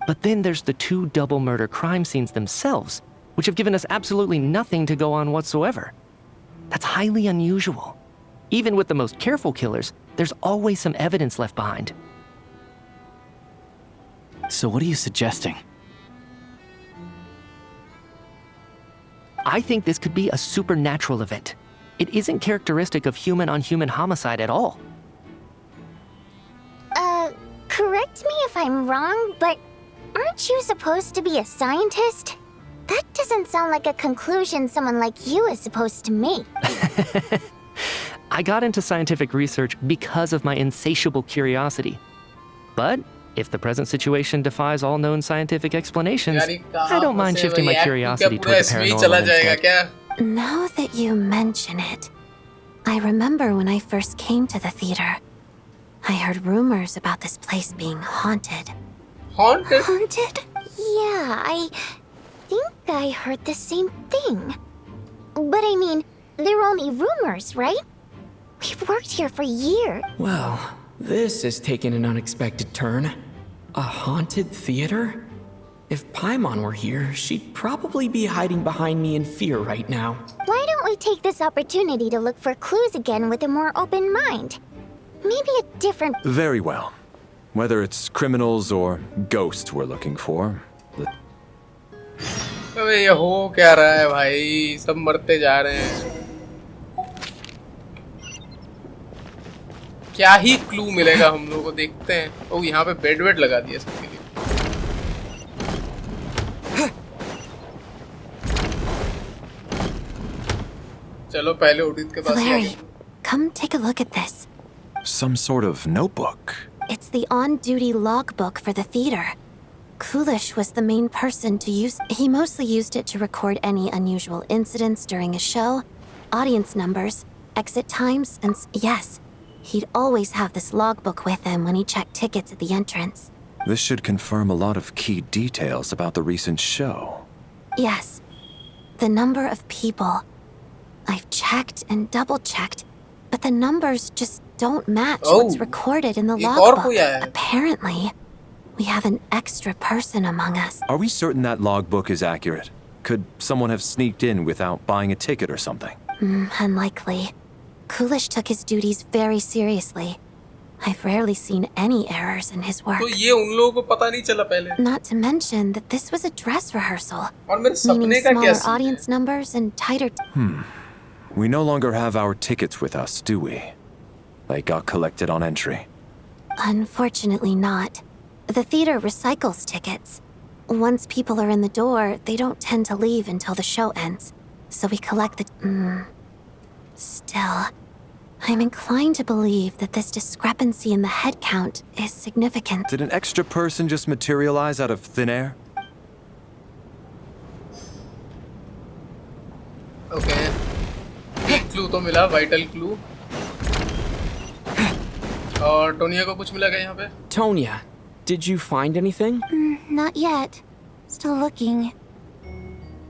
Speaker 8: But then there's the 2 double murder crime scenes themselves, which have given us absolutely nothing to go on whatsoever. That's highly unusual. Even with the most careful killers, there's always some evidence left behind.
Speaker 4: So what are you suggesting?
Speaker 8: I think this could be a supernatural event. It isn't characteristic of human-on-human homicide at all.
Speaker 2: Correct me if I'm wrong, but aren't you supposed to be a scientist? That doesn't sound like a conclusion someone like you is supposed to make.
Speaker 8: I got into scientific research because of my insatiable curiosity. But if the present situation defies all known scientific explanations, I don't mind shifting my curiosity toward the paranormal instead.
Speaker 5: Now that you mention it, I remember when I first came to the theater. I heard rumors about this place being haunted.
Speaker 1: Haunted?
Speaker 2: Haunted? Yeah, I think I heard the same thing. But I mean, they're only rumors, right? We've worked here for years.
Speaker 3: Well, this has taken an unexpected turn. A haunted theater? If Paimon were here, she'd probably be hiding behind me in fear right now.
Speaker 2: Why don't we take this opportunity to look for clues again with a more open mind? Maybe a different...
Speaker 7: Very well. Whether it's criminals or ghosts we're looking for.
Speaker 1: अबे ये हो क्या रहा है भाई सब मरते जा रहे हैं क्या ही क्लू मिलेगा हम लोगों को देखते हैं ओ यहाँ पे बेड वेड लगा दिया सबके लिए चलो पहले उदित के पास ही
Speaker 5: Valeri,
Speaker 1: आगे।
Speaker 5: come take a look at this.
Speaker 7: Some sort of notebook.
Speaker 5: It's the on-duty logbook for the theater. Kulish was the main person to use. He mostly used it to record any unusual incidents during a show, audience numbers, exit times, and yes, he'd always have this logbook with him when he checked tickets at the entrance.
Speaker 7: This should confirm a lot of key details about the recent show.
Speaker 5: Yes, the number of people. I've checked and double-checked, but the numbers just don't match what's recorded in the
Speaker 1: एक और
Speaker 5: logbook.
Speaker 1: कोई आया है।
Speaker 5: Apparently, we have an extra person among us.
Speaker 7: Are we certain that logbook is accurate? Could someone have sneaked in without buying a ticket or something?
Speaker 5: Unlikely. Kulish took his duties very seriously. I've rarely seen any errors in his work.
Speaker 1: तो ये उन लोगों को पता नहीं चला पहले।
Speaker 5: Not to mention that this was a dress rehearsal,
Speaker 1: और मेरे
Speaker 5: meaning
Speaker 1: सपने का क्या
Speaker 5: smaller
Speaker 1: सीन है?
Speaker 5: audience numbers and tighter.
Speaker 7: We no longer have our tickets with us, do we? They got collected on entry.
Speaker 5: Unfortunately not. The theater recycles tickets. Once people are in the door, they don't tend to leave until the show ends. So we collect the... Still, I'm inclined to believe that this discrepancy in the head count is significant.
Speaker 7: Did an extra person just materialize out of thin air?
Speaker 1: Okay. एक clue तो मिला, vital clue. और Tonya को कुछ मिला क्या यहाँ पे?
Speaker 3: Tonya, did you find anything?
Speaker 2: Not yet. Still looking.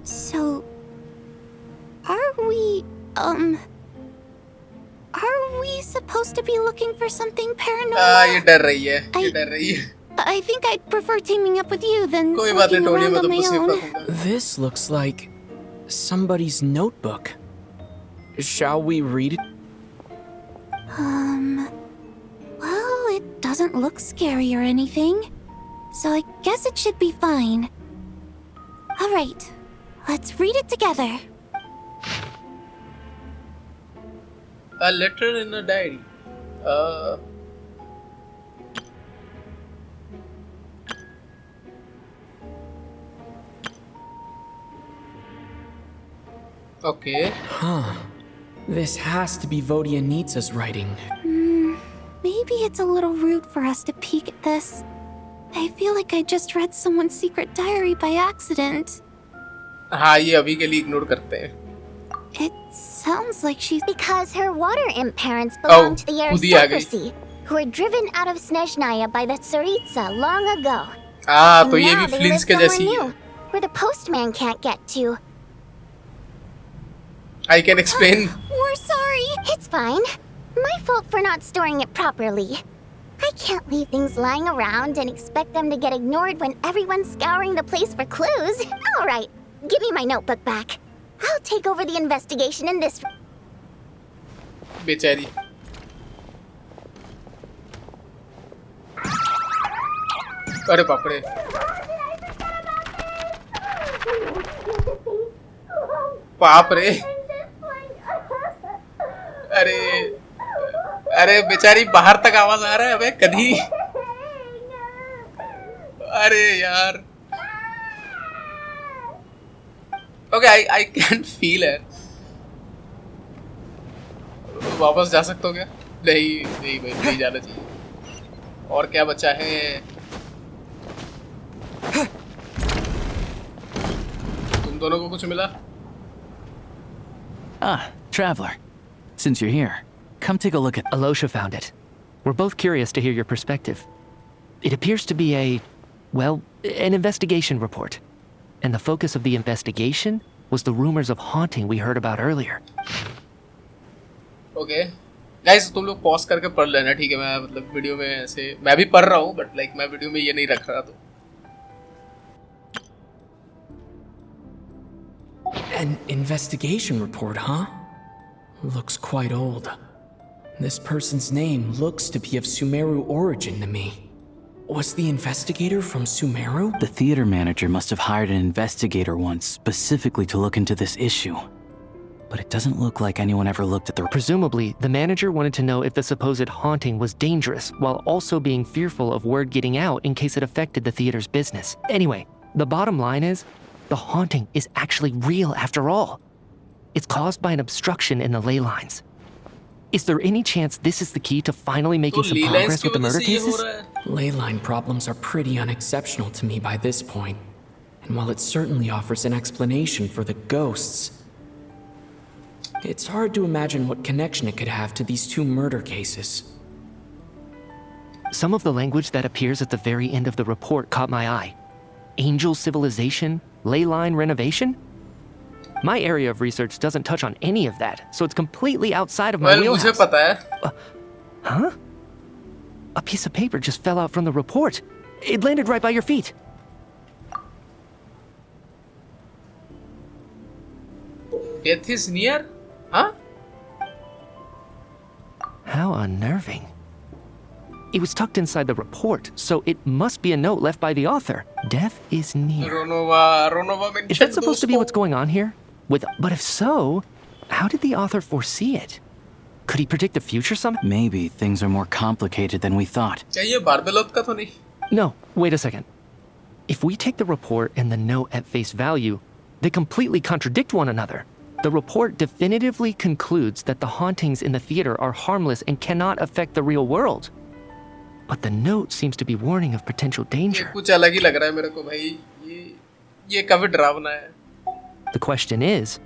Speaker 2: So, are we supposed to be looking for something paranormal?
Speaker 1: ये डर रही है, ये डर रही है।
Speaker 2: I think I'd prefer teaming up with you than
Speaker 1: कोई बात नहीं,
Speaker 2: looking
Speaker 1: टोनिया
Speaker 2: around
Speaker 1: मैं
Speaker 2: on
Speaker 1: तो
Speaker 2: my
Speaker 1: सेफ
Speaker 2: own.
Speaker 1: रखूंगा।
Speaker 3: This looks like somebody's notebook. Shall we read it?
Speaker 2: Well, it doesn't look scary or anything, so I guess it should be fine. All right, let's read it together.
Speaker 1: A letter in a diary. Okay.
Speaker 3: Huh. This has to be Vodyanitsa's writing.
Speaker 2: Maybe it's a little rude for us to peek at this. I feel like I just read someone's secret diary by accident.
Speaker 1: हाँ ये अभी के लिए ignore करते हैं।
Speaker 2: It sounds like she's...
Speaker 13: Because her water imp parents belonged to the
Speaker 1: खुद ही आ गई।
Speaker 13: aristocracy, who were driven out of Snezhnaya by the Tsaritsa long ago.
Speaker 1: हाँ तो
Speaker 13: And
Speaker 1: ये
Speaker 13: now
Speaker 1: भी
Speaker 13: they
Speaker 1: फ्लिंस
Speaker 13: live
Speaker 1: के
Speaker 13: somewhere
Speaker 1: जैसी है।
Speaker 13: new, where the postman can't get to.
Speaker 1: I can explain.
Speaker 13: We're sorry. It's fine. My fault for not storing it properly. I can't leave things lying around and expect them to get ignored when everyone's scouring the place for clues. All right, give me my notebook back. I'll take over the investigation in this.
Speaker 1: बेचारी। अरे बाप रे। बाप रे। अरे अरे बेचारी बाहर तक आवाज आ रहा है अबे कभी। अरे यार। ओके आई कैन फील है। वापस जा सकते हो क्या? नहीं नहीं भाई नहीं जाना चाहिए। और क्या बचा है? तुम दोनों को कुछ मिला?
Speaker 4: Ah, traveler. Since you're here, come take a look at...
Speaker 8: Alosha found it. We're both curious to hear your perspective. It appears to be an investigation report. And the focus of the investigation was the rumors of haunting we heard about earlier.
Speaker 1: Okay. Guys, तुम लोग pause करके पढ़ लेना, ठीक है? मैं मतलब video में ऐसे मैं भी पढ़ रहा हूँ, बट लाइक मैं वीडियो में ये नहीं रख रहा तो।
Speaker 3: An investigation report, huh? Looks quite old. This person's name looks to be of Sumeru origin to me. Was the investigator from Sumeru?
Speaker 4: The theater manager must have hired an investigator once specifically to look into this issue. But it doesn't look like anyone ever looked at the...
Speaker 8: Presumably, the manager wanted to know if the supposed haunting was dangerous, while also being fearful of word getting out in case it affected the theater's business. Anyway, the bottom line is, the haunting is actually real after all. It's caused by an obstruction in the ley lines. Is there any chance this is the key to finally making some progress with the murder cases?
Speaker 3: Ley line problems are pretty unexceptional to me by this point. And while it certainly offers an explanation for the ghosts, it's hard to imagine what connection it could have to these two murder cases.
Speaker 8: Some of the language that appears at the very end of the report caught my eye. Angel civilization, ley line renovation? My area of research doesn't touch on any of that, so it's completely outside of my wheelhouse.
Speaker 1: मुझे पता है.
Speaker 8: Huh? A piece of paper just fell out from the report. It landed right by your feet.
Speaker 1: Death is near? Huh?
Speaker 8: How unnerving. It was tucked inside the report, so it must be a note left by the author. Death is near.
Speaker 1: Ronova
Speaker 8: Is that supposed to be what's going on here? But if so, how did the author foresee it? Could he predict the future somehow?
Speaker 4: Maybe things are more complicated than we thought.
Speaker 1: क्या ये बारबेलोथ का तो नहीं?
Speaker 8: No, wait a second. If we take the report and the note at face value, they completely contradict one another. The report definitively concludes that the hauntings in the theater are harmless and cannot affect the real world. But the note seems to be warning of potential danger.
Speaker 1: कुछ अलग ही लग रहा है मेरे को भाई. ये काफी डरावना है.
Speaker 8: The question is,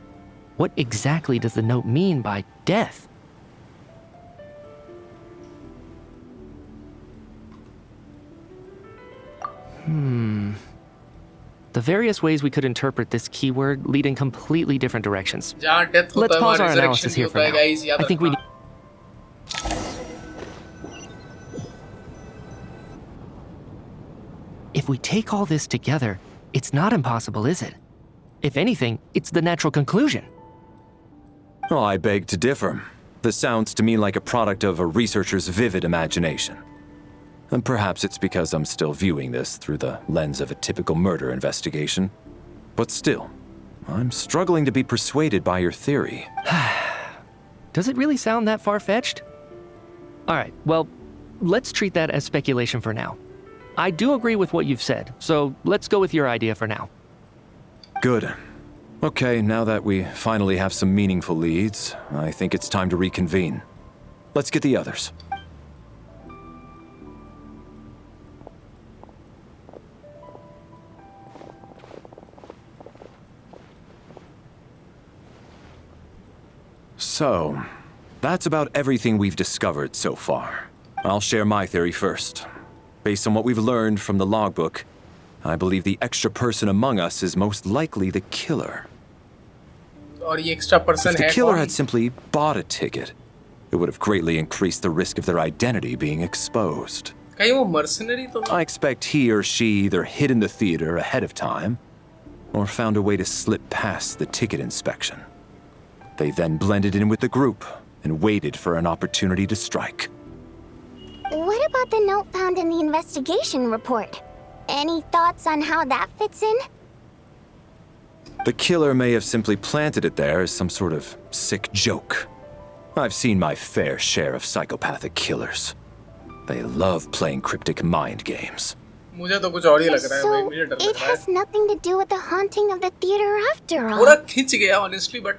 Speaker 8: what exactly does the note mean by death? The various ways we could interpret this keyword lead in completely different directions.
Speaker 1: जहाँ death होता
Speaker 8: Let's
Speaker 1: है
Speaker 8: pause
Speaker 1: वहाँ
Speaker 8: our analysis
Speaker 1: resurrection
Speaker 8: here
Speaker 1: भी
Speaker 8: for
Speaker 1: होता है
Speaker 8: now.
Speaker 1: guys. याद
Speaker 8: I think we
Speaker 1: रखना.
Speaker 8: If we take all this together, it's not impossible, is it? If anything, it's the natural conclusion.
Speaker 7: Oh, I beg to differ. This sounds to me like a product of a researcher's vivid imagination. And perhaps it's because I'm still viewing this through the lens of a typical murder investigation. But still, I'm struggling to be persuaded by your theory.
Speaker 8: Does it really sound that far-fetched? All right, well, let's treat that as speculation for now. I do agree with what you've said, so let's go with your idea for now.
Speaker 7: Good. Okay, now that we finally have some meaningful leads, I think it's time to reconvene. Let's get the others. So, that's about everything we've discovered so far. I'll share my theory first. Based on what we've learned from the logbook, I believe the extra person among us is most likely the killer.
Speaker 1: और ये extra person
Speaker 7: If the
Speaker 1: है
Speaker 7: killer
Speaker 1: कौन?
Speaker 7: had simply bought a ticket, it would have greatly increased the risk of their identity being exposed.
Speaker 1: कहीं वो mercenary तो नहीं?
Speaker 7: I expect he or she either hid in the theater ahead of time, or found a way to slip past the ticket inspection. They then blended in with the group and waited for an opportunity to strike.
Speaker 13: What about the note found in the investigation report? Any thoughts on how that fits in?
Speaker 7: The killer may have simply planted it there as some sort of sick joke. I've seen my fair share of psychopathic killers. They love playing cryptic mind games.
Speaker 1: मुझे तो कुछ और ही लग रहा है भाई.
Speaker 13: So,
Speaker 1: मुझे डर
Speaker 13: it
Speaker 1: लग रहा
Speaker 13: has
Speaker 1: है.
Speaker 13: nothing to do with the haunting of the theater after all.
Speaker 1: पूरा खिंच गया honestly, but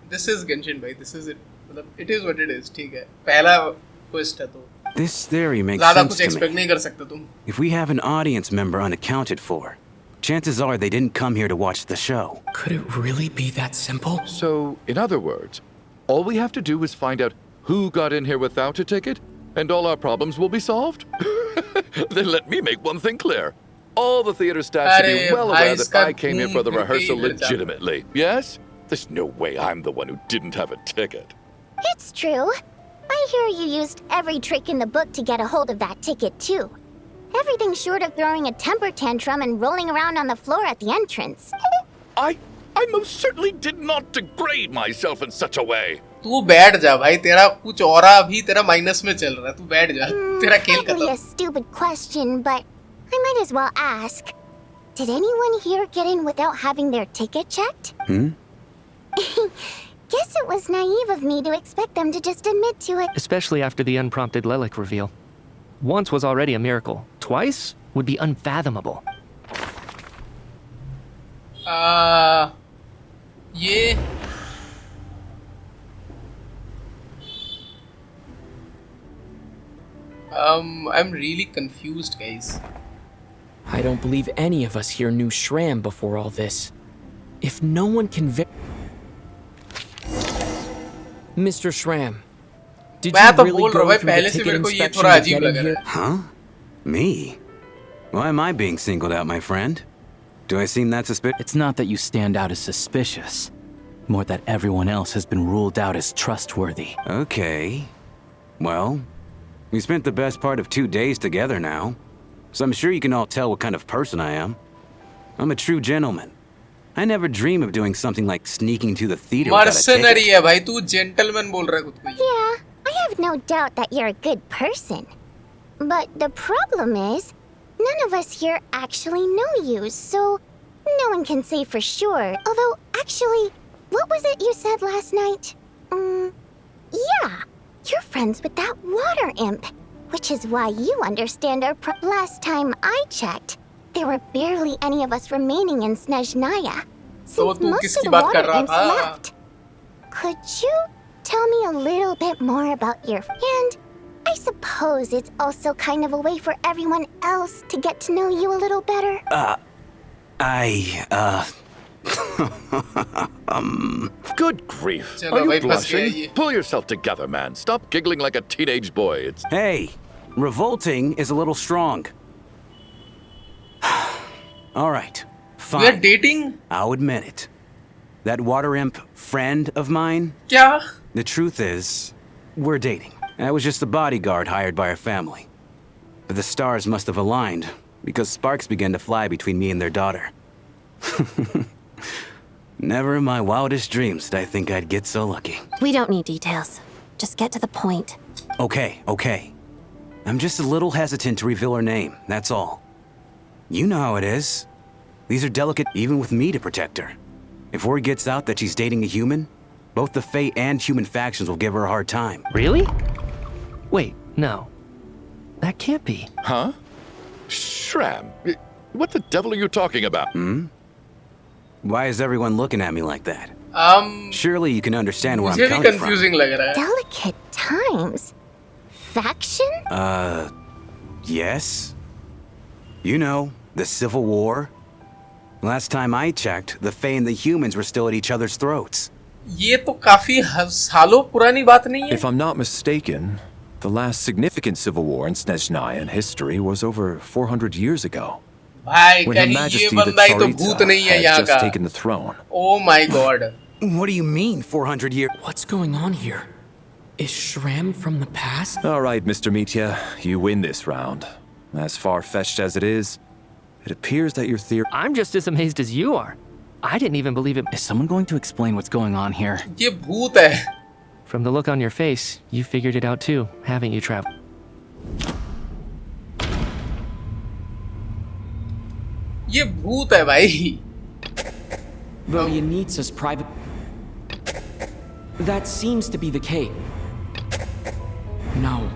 Speaker 1: this is Genshin भाई. This is it. मतलब it is what it is. ठीक है. पहला quest है तो.
Speaker 10: This theory makes
Speaker 1: ज़्यादा
Speaker 10: sense
Speaker 1: कुछ
Speaker 10: to
Speaker 1: expect
Speaker 10: me.
Speaker 1: नहीं कर सकते तुम.
Speaker 10: If we have an audience member unaccounted for, chances are they didn't come here to watch the show.
Speaker 3: Could it really be that simple?
Speaker 6: So, in other words, all we have to do is find out who got in here without a ticket, and all our problems will be solved? Then let me make one thing clear. All the theater staff should
Speaker 1: अरे
Speaker 6: be well
Speaker 1: भाई
Speaker 6: aware that
Speaker 1: इसका
Speaker 6: I came here for the
Speaker 1: घूम फिर के
Speaker 6: rehearsal
Speaker 1: इधर जा.
Speaker 6: legitimately. Yes? There's no way I'm the one who didn't have a ticket.
Speaker 13: It's true. I hear you used every trick in the book to get a hold of that ticket, too. Everything short of throwing a temper tantrum and rolling around on the floor at the entrance.
Speaker 6: I most certainly did not degrade myself in such a way.
Speaker 1: तू बैठ जा भाई. तेरा कुछ और अभी तेरा minus में चल रहा है. तू बैठ जा. तेरा खेल
Speaker 13: Probably
Speaker 1: खत्म.
Speaker 13: a stupid question, but I might as well ask. Did anyone here get in without having their ticket checked? Guess it was naive of me to expect them to just admit to it.
Speaker 8: Especially after the unprompted Lelic reveal. Once was already a miracle. Twice would be unfathomable.
Speaker 1: ये I'm really confused, guys.
Speaker 3: I don't believe any of us here knew Shram before all this. If no one can Mr. Shram, did
Speaker 1: मैं
Speaker 3: you
Speaker 1: तो
Speaker 3: really
Speaker 1: बोल रहा हूँ
Speaker 3: go
Speaker 1: भाई,
Speaker 3: through the
Speaker 1: पहले से
Speaker 3: ticket
Speaker 1: मेरे को ये
Speaker 3: inspection
Speaker 1: थोड़ा
Speaker 3: to
Speaker 1: अजीब
Speaker 3: get in
Speaker 1: लग रहा
Speaker 3: here?
Speaker 1: है.
Speaker 10: Huh? Me? Why am I being singled out, my friend? Do I seem that suspicious?
Speaker 4: It's not that you stand out as suspicious, more that everyone else has been ruled out as trustworthy.
Speaker 10: Okay. Well, we spent the best part of 2 days together now, so I'm sure you can all tell what kind of person I am. I'm a true gentleman. I never dream of doing something like sneaking to the theater without a
Speaker 1: mercenary
Speaker 10: ticket.
Speaker 1: है भाई, तू gentleman बोल रहा है खुद को.
Speaker 13: Yeah, I have no doubt that you're a good person. But the problem is, none of us here actually know you, so no one can say for sure. Although, actually, what was it you said last night? Yeah, you're friends with that water imp, which is why you understand our last time I checked, there were barely any of us remaining in Snezhnaya, since most of the water imps left. Could you tell me a little bit more about your... And I suppose it's also kind of a way for everyone else to get to know you a little better.
Speaker 6: Good grief.
Speaker 1: चलो
Speaker 6: Are
Speaker 1: भाई,
Speaker 6: you
Speaker 1: फंस गया
Speaker 6: blushing?
Speaker 1: ये.
Speaker 6: Pull yourself together, man. Stop giggling like a teenage boy. It's
Speaker 10: Hey, revolting is a little strong. All right, fine.
Speaker 1: We are dating?
Speaker 10: I'll admit it. That water imp friend of mine,
Speaker 1: क्या?
Speaker 10: the truth is, we're dating. I was just a bodyguard hired by our family. But the stars must have aligned, because sparks began to fly between me and their daughter. Never in my wildest dreams did I think I'd get so lucky.
Speaker 5: We don't need details. Just get to the point.
Speaker 10: Okay. I'm just a little hesitant to reveal her name, that's all. You know how it is. These are delicate even with me to protect her. If word gets out that she's dating a human, both the Fae and human factions will give her a hard time.
Speaker 8: Really? Wait, no. That can't be.
Speaker 6: Huh? Shram, what the devil are you talking about?
Speaker 10: Why is everyone looking at me like that? Surely you can understand where I'm
Speaker 1: मुझे भी
Speaker 10: coming
Speaker 1: confusing लग रहा है.
Speaker 13: Delicate times? Faction?
Speaker 10: Yes. You know, the Civil War. Last time I checked, the Fae and the humans were still at each other's throats.
Speaker 1: ये तो काफी सालों पुरानी बात नहीं है.
Speaker 7: If I'm not mistaken, the last significant civil war in Snezhnayan history was over 400 years ago.
Speaker 1: भाई
Speaker 7: When Her
Speaker 1: कहीं ये
Speaker 7: Majesty the
Speaker 1: बंदा ही तो भूत
Speaker 7: Tsaritsa
Speaker 1: नहीं है
Speaker 7: had
Speaker 1: यहाँ
Speaker 7: just
Speaker 1: का.
Speaker 7: taken the throne.
Speaker 1: Oh my god.
Speaker 10: What do you mean, 400 years?
Speaker 3: What's going on here? Is Shram from the past?
Speaker 7: All right, Mr. Mitya, you win this round. As far-fetched as it is, it appears that your theory...
Speaker 8: I'm just as amazed as you are. I didn't even believe it.
Speaker 4: Is someone going to explain what's going on here?
Speaker 1: ये भूत है.
Speaker 8: From the look on your face, you figured it out too, haven't you, Trav?
Speaker 1: ये भूत है भाई.
Speaker 3: Yanitsa's private... That seems to be the case. No.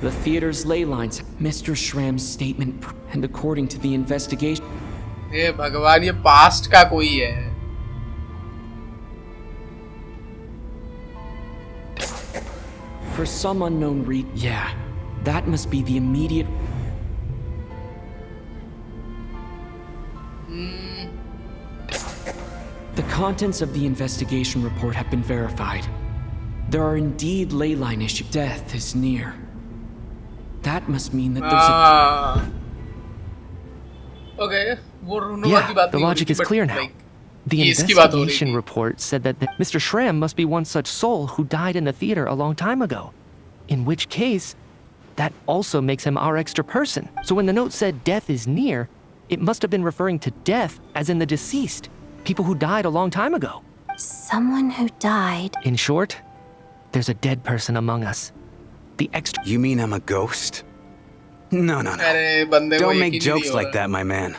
Speaker 3: The theater's ley lines, Mr. Shram's statement, and according to the investigation...
Speaker 1: ये भगवान, ये past का कोई है.
Speaker 3: For some unknown reason... Yeah, that must be the immediate... The contents of the investigation report have been verified. There are indeed ley line issues. Death is near. That must mean that there's
Speaker 1: Okay, वो रुनवा
Speaker 8: Yeah,
Speaker 1: की बात
Speaker 8: the
Speaker 1: नहीं हो
Speaker 8: logic
Speaker 1: रही
Speaker 8: is
Speaker 1: थी,
Speaker 8: clear
Speaker 1: but,
Speaker 8: now.
Speaker 1: like,
Speaker 8: The
Speaker 1: ये इसकी बात हो रही
Speaker 8: investigation
Speaker 1: थी.
Speaker 8: report said that Mr. Shram must be one such soul who died in the theater a long time ago. In which case, that also makes him our extra person. So when the note said death is near, it must have been referring to death as in the deceased. People who died a long time ago.
Speaker 5: Someone who died.
Speaker 8: In short, there's a dead person among us. The extra...
Speaker 10: You mean I'm a ghost? No.
Speaker 1: अरे बंदे को
Speaker 10: Don't
Speaker 1: यकीन
Speaker 10: make
Speaker 1: ही नहीं
Speaker 10: jokes
Speaker 1: हो
Speaker 10: like
Speaker 1: रहा.
Speaker 10: that, my man.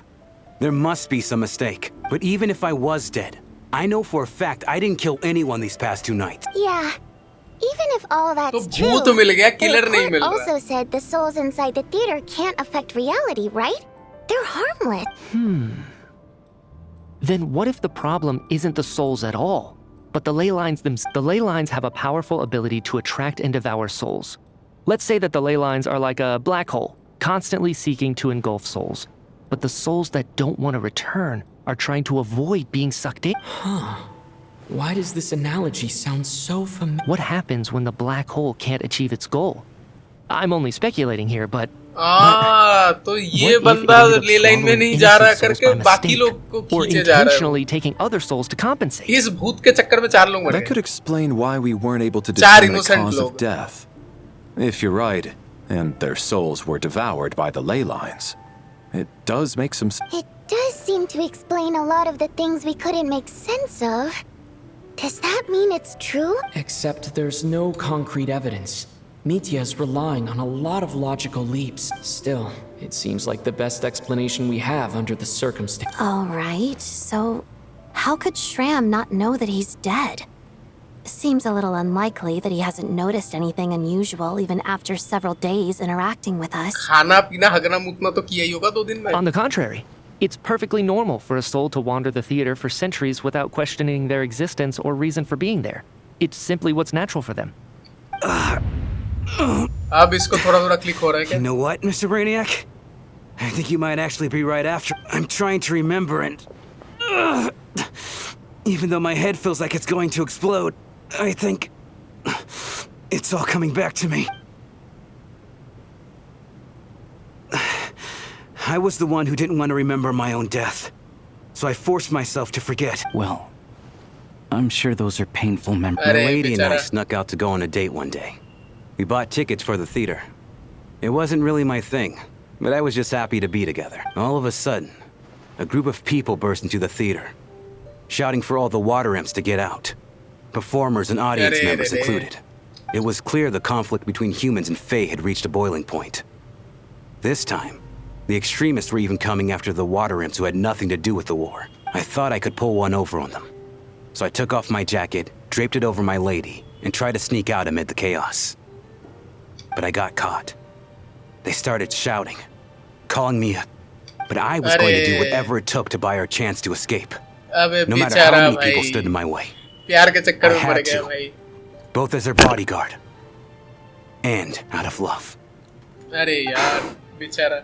Speaker 10: There must be some mistake. But even if I was dead, I know for a fact I didn't kill anyone these past 2 nights.
Speaker 13: Yeah. Even if all that's
Speaker 1: तो
Speaker 13: true,
Speaker 1: भूत मिल गया,
Speaker 13: the
Speaker 1: killer नहीं
Speaker 13: court
Speaker 1: मिल रहा.
Speaker 13: also said the souls inside the theater can't affect reality, right? They're harmless.
Speaker 8: Then what if the problem isn't the souls at all, but the ley lines have a powerful ability to attract and devour souls? Let's say that the ley lines are like a black hole, constantly seeking to engulf souls. But the souls that don't want to return are trying to avoid being sucked in.
Speaker 3: Why does this analogy sound so familiar?
Speaker 8: What happens when the black hole can't achieve its goal? I'm only speculating here, but...
Speaker 1: तो ये बंदा ले line में नहीं जा रहा करके बाकी लोग को खींचे जा रहा है
Speaker 8: intentionally taking other souls to compensate.
Speaker 1: इस भूत के चक्कर में 4 लोग मर गए
Speaker 7: That could explain why we weren't able to
Speaker 1: चार
Speaker 7: determine the
Speaker 1: innocent
Speaker 7: cause
Speaker 1: लोग
Speaker 7: of death. If you're right, and their souls were devoured by the ley lines, it does make some sense.
Speaker 13: It does seem to explain a lot of the things we couldn't make sense of. Does that mean it's true?
Speaker 3: Except there's no concrete evidence. Mitya is relying on a lot of logical leaps. Still, it seems like the best explanation we have under the circumstances.
Speaker 5: All right, so how could Shram not know that he's dead? Seems a little unlikely that he hasn't noticed anything unusual even after several days interacting with us.
Speaker 1: खाना पीना हगना मुतना तो किया ही होगा 2 दिन में
Speaker 8: On the contrary, it's perfectly normal for a soul to wander the theater for centuries without questioning their existence or reason for being there. It's simply what's natural for them.
Speaker 1: अब इसको थोड़ा क्लिक हो रहा है क्या?
Speaker 10: You know what, Mr. Brainiac? I think you might actually be right after. I'm trying to remember and... even though my head feels like it's going to explode, I think... it's all coming back to me. I was the one who didn't want to remember my own death. So I forced myself to forget.
Speaker 4: Well, I'm sure those are painful memories.
Speaker 10: My lady and I snuck out to go on a date one day. We bought tickets for the theater. It wasn't really my thing, but I was just happy to be together. All of a sudden, a group of people burst into the theater, shouting for all the water imps to get out. Performers and audience members included. It was clear the conflict between humans and Fae had reached a boiling point. This time, the extremists were even coming after the water imps who had nothing to do with the war. I thought I could pull one over on them. So I took off my jacket, draped it over my lady, and tried to sneak out amid the chaos. But I got caught. They started shouting, calling me a... But I was going to do whatever it took to buy our chance to escape. No matter how many people stood in my way. I had to. Both as their bodyguard and out of love.
Speaker 1: अरे यार बेचारा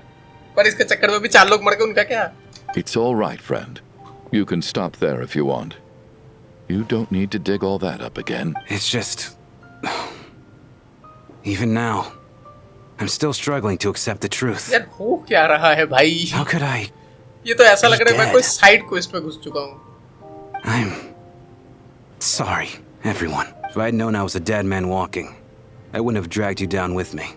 Speaker 1: पर इसके चक्कर में भी 4 लोग मर गए उनका क्या?
Speaker 6: It's all right, friend. You can stop there if you want. You don't need to dig all that up again.
Speaker 10: It's just... even now, I'm still struggling to accept the truth.
Speaker 1: यार हो क्या रहा है भाई?
Speaker 10: How could I?
Speaker 1: ये तो ऐसा लग रहा है मैं कोई साइड क्वेस्ट में घुस चुका हूँ.
Speaker 10: I'm sorry, everyone. If I'd known I was a dead man walking, I wouldn't have dragged you down with me.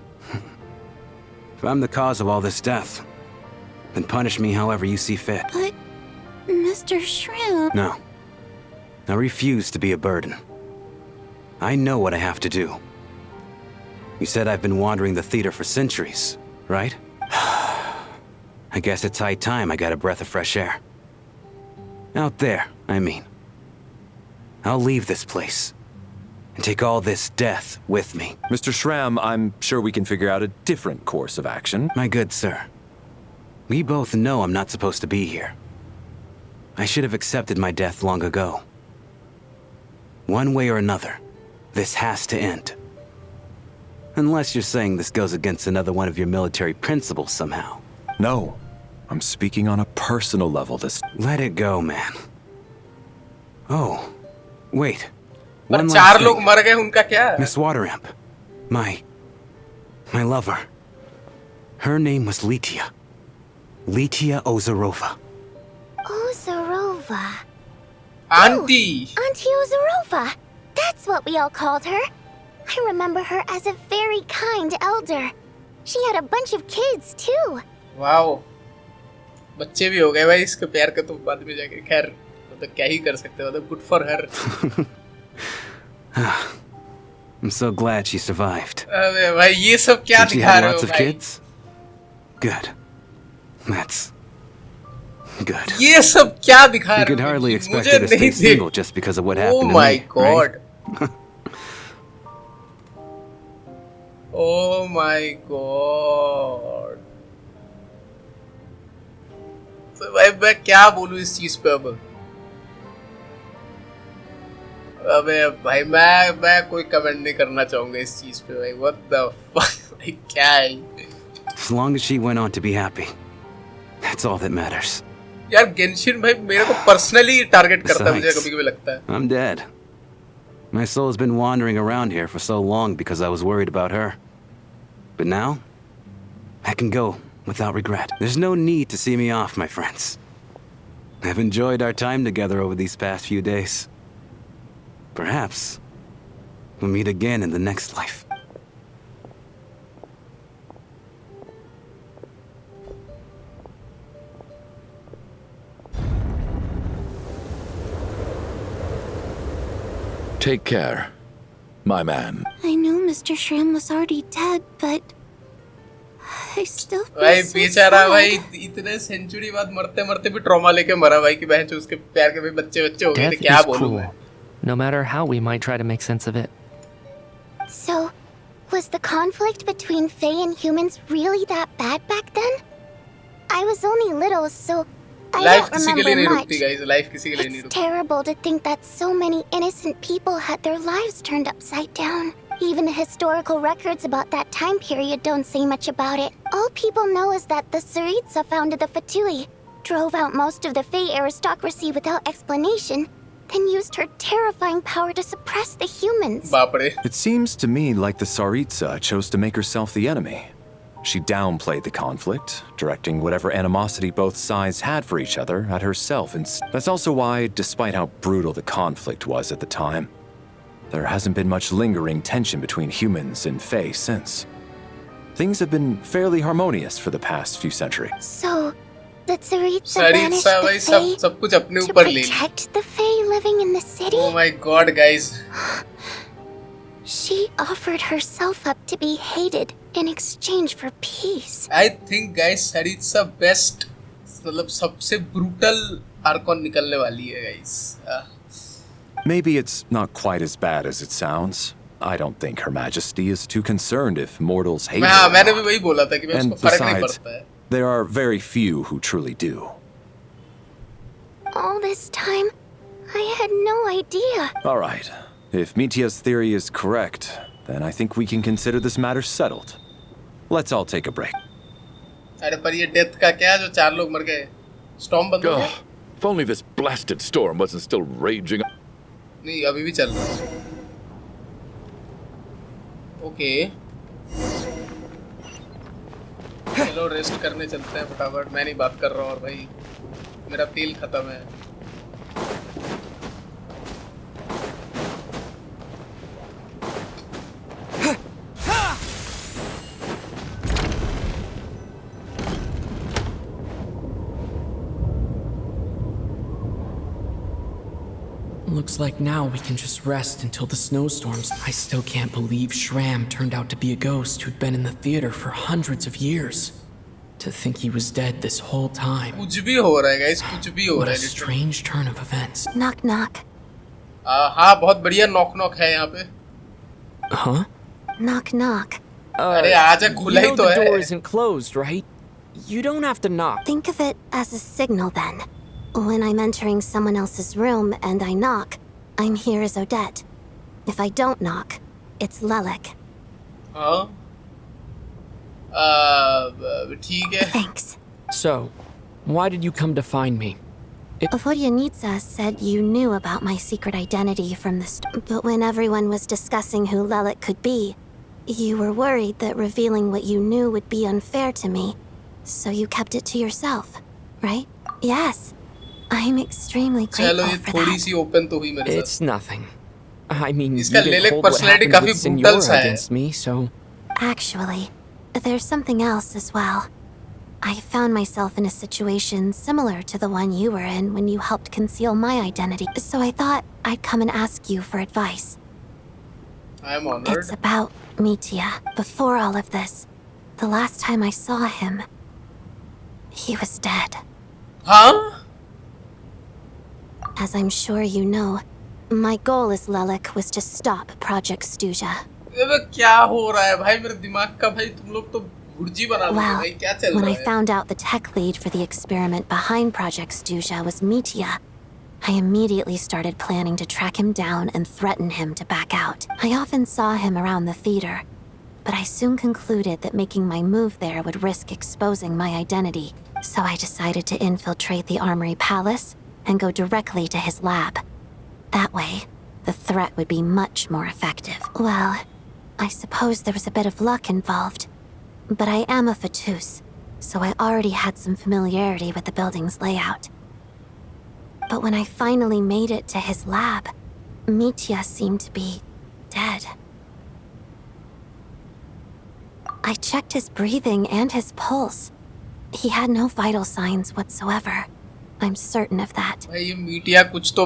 Speaker 10: If I'm the cause of all this death, then punish me however you see fit.
Speaker 5: But, Mr. Shram...
Speaker 10: No. I refuse to be a burden. I know what I have to do. You said I've been wandering the theater for centuries, right? I guess it's high time I got a breath of fresh air. Out there, I mean. I'll leave this place and take all this death with me.
Speaker 7: Mr. Shram, I'm sure we can figure out a different course of action.
Speaker 10: My good sir, we both know I'm not supposed to be here. I should have accepted my death long ago. One way or another, this has to end. Unless you're saying this goes against another one of your military principles somehow.
Speaker 7: No, I'm speaking on a personal level this...
Speaker 10: Let it go, man. Oh, wait.
Speaker 1: पर
Speaker 10: One
Speaker 1: 4
Speaker 10: last
Speaker 1: लोग
Speaker 10: thing.
Speaker 1: मर गए उनका क्या?
Speaker 10: Miss Water Imp. My lover. Her name was Litia. Litia Ozarova.
Speaker 13: Ozarova.
Speaker 1: Auntie.
Speaker 13: Oh, Auntie Ozarova. That's what we all called her. I remember her as a very kind elder. She had a bunch of kids too.
Speaker 1: Wow. बच्चे भी हो गए भाई इसके प्यार का तो बाद में जाके खैर तो क्या ही कर सकते हो मतलब good for her.
Speaker 10: I'm so glad she survived.
Speaker 1: अबे भाई ये सब क्या
Speaker 10: Did she
Speaker 1: दिखा
Speaker 10: have
Speaker 1: रहे
Speaker 10: lots
Speaker 1: हो
Speaker 10: of
Speaker 1: भाई?
Speaker 10: kids? Good. That's good.
Speaker 1: ये सब क्या दिखा
Speaker 10: You
Speaker 1: रहे
Speaker 10: could
Speaker 1: हो?
Speaker 10: hardly expect
Speaker 1: मुझे
Speaker 10: her to stay
Speaker 1: नहीं
Speaker 10: single
Speaker 1: देख.
Speaker 10: just because of what
Speaker 1: Oh
Speaker 10: happened to
Speaker 1: my
Speaker 10: me,
Speaker 1: god.
Speaker 10: right?
Speaker 1: Oh my god. तो भाई मैं क्या बोलूं इस चीज पे अब? अबे भाई मैं कोई कमेंट नहीं करना चाहूंगा इस चीज पे भाई। व्हाट द फक भाई क्या है?
Speaker 10: As long as she went on to be happy, that's all that matters.
Speaker 1: यार गेंशिन भाई मेरे को पर्सनली टारगेट करता है, मुझे कभी-कभी लगता है।
Speaker 10: I'm dead. My soul's been wandering around here for so long because I was worried about her. But now, I can go without regret. There's no need to see me off, my friends. I've enjoyed our time together over these past few days. Perhaps we'll meet again in the next life.
Speaker 6: Take care, my man.
Speaker 2: I knew Mr. Shrim was already dead, but I still feel
Speaker 1: भाई
Speaker 2: so
Speaker 1: बेचारा
Speaker 2: sad.
Speaker 1: भाई इतने century बाद मरते मरते भी trauma लेके मरा भाई कि बहन उसके प्यार के भी बच्चे हो गए थे।
Speaker 8: Death
Speaker 1: क्या
Speaker 8: is
Speaker 1: बोलूं
Speaker 8: cruel,
Speaker 1: मैं?
Speaker 8: no matter how we might try to make sense of it.
Speaker 13: So, was the conflict between Fae and humans really that bad back then? I was only little, so I
Speaker 1: life
Speaker 13: don't
Speaker 1: किसी के लिए
Speaker 13: remember
Speaker 1: नहीं
Speaker 13: much.
Speaker 1: रुकती guys, life किसी के लिए नहीं
Speaker 13: It's
Speaker 1: रुकती।
Speaker 13: terrible to think that so many innocent people had their lives turned upside down. Even the historical records about that time period don't say much about it. All people know is that the Tsaritsa founded the Fatui, drove out most of the Fae aristocracy without explanation, then used her terrifying power to suppress the humans.
Speaker 1: बाप रे।
Speaker 7: It seems to me like the Tsaritsa chose to make herself the enemy. She downplayed the conflict, directing whatever animosity both sides had for each other at herself. And that's also why, despite how brutal the conflict was at the time, there hasn't been much lingering tension between humans and Fae since. Things have been fairly harmonious for the past few centuries.
Speaker 13: So, the Tsaritsa banished the
Speaker 1: भाई
Speaker 13: Fae
Speaker 1: सब कुछ अपने
Speaker 13: to
Speaker 1: ऊपर ले ली।
Speaker 13: protect the Fae living in the city?
Speaker 1: Oh my god guys.
Speaker 13: She offered herself up to be hated in exchange for peace.
Speaker 1: I think guys Tsaritsa best मतलब सबसे brutal Arcon निकलने वाली है guys।
Speaker 7: Maybe it's not quite as bad as it sounds. I don't think Her Majesty is too concerned if mortals hate her.
Speaker 1: मैंने भी वही बोला था कि मैं
Speaker 7: And
Speaker 1: उसको फर्क नहीं
Speaker 7: besides,
Speaker 1: पड़ता है।
Speaker 7: there are very few who truly do.
Speaker 13: All this time, I had no idea.
Speaker 7: All right. If Mitya's theory is correct, then I think we can consider this matter settled. Let's all take a break.
Speaker 1: अरे पर ये death का क्या जो 4 लोग मर गए? Storm बंद हो गया?
Speaker 6: If only this blasted storm wasn't still raging.
Speaker 1: नहीं अभी भी चल रहा है। ओके। चलो रेस्ट करने चलते हैं फटाफट। मैं नहीं बात कर रहा हूँ और भाई मेरा तेल खत्म है।
Speaker 3: Looks like now we can just rest until the snowstorms. I still can't believe Shram turned out to be a ghost who'd been in the theater for hundreds of years. To think he was dead this whole time.
Speaker 1: कुछ भी हो रहा है guys, कुछ भी हो
Speaker 3: What
Speaker 1: रहा
Speaker 3: a
Speaker 1: है।
Speaker 3: strange turn of events.
Speaker 2: Knock knock.
Speaker 1: हाँ बहुत बढ़िया नॉक नॉक है यहाँ पे।
Speaker 3: Huh?
Speaker 2: Knock knock.
Speaker 1: अरे आजा खुला ही तो
Speaker 3: the door
Speaker 1: है।
Speaker 3: isn't closed, right? You don't have to knock.
Speaker 2: Think of it as a signal then. When I'm entering someone else's room and I knock, I'm here as Odette. If I don't knock, it's Lelik.
Speaker 1: हाँ। ठीक है।
Speaker 2: Thanks.
Speaker 3: So, why did you come to find me?
Speaker 2: Vodyanitsa said you knew about my secret identity from the start, but when everyone was discussing who Lelik could be, you were worried that revealing what you knew would be unfair to me, so you kept it to yourself, right? Yes. I'm extremely
Speaker 1: चलो
Speaker 2: grateful
Speaker 1: ये
Speaker 2: for
Speaker 1: थोड़ी
Speaker 2: that.
Speaker 1: C open तो हुई मेरे साथ।
Speaker 3: It's nothing. I mean, you
Speaker 1: इसका
Speaker 3: didn't
Speaker 1: Lilac
Speaker 3: hold what
Speaker 1: personality
Speaker 3: happened
Speaker 1: काफी
Speaker 3: with
Speaker 1: brutal
Speaker 3: Senora
Speaker 1: सा है।
Speaker 3: against me, so...
Speaker 2: Actually, there's something else as well. I found myself in a situation similar to the one you were in when you helped conceal my identity, so I thought I'd come and ask you for advice.
Speaker 1: I'm honored.
Speaker 2: It's about Mitya. Before all of this, the last time I saw him, he was dead.
Speaker 1: हाँ?
Speaker 2: As I'm sure you know, my goal as Lelik was to stop Project Stuja.
Speaker 1: अबे क्या हो रहा है भाई मेरे दिमाग का भाई तुम लोग तो भुर्जी बना दो
Speaker 2: Well,
Speaker 1: भाई क्या चल
Speaker 2: when
Speaker 1: रहा
Speaker 2: I
Speaker 1: है?
Speaker 2: found out the tech lead for the experiment behind Project Stuja was Mitya,
Speaker 5: I immediately started planning to track him down and threaten him to back out. I often saw him around the theater, but I soon concluded that making my move there would risk exposing my identity. So I decided to infiltrate the Armory Palace and go directly to his lab. That way, the threat would be much more effective. Well, I suppose there was a bit of luck involved, but I am a Fatus, so I already had some familiarity with the building's layout. But when I finally made it to his lab, Mitya seemed to be dead. I checked his breathing and his pulse. He had no vital signs whatsoever. I'm certain of that.
Speaker 1: भाई ये media कुछ तो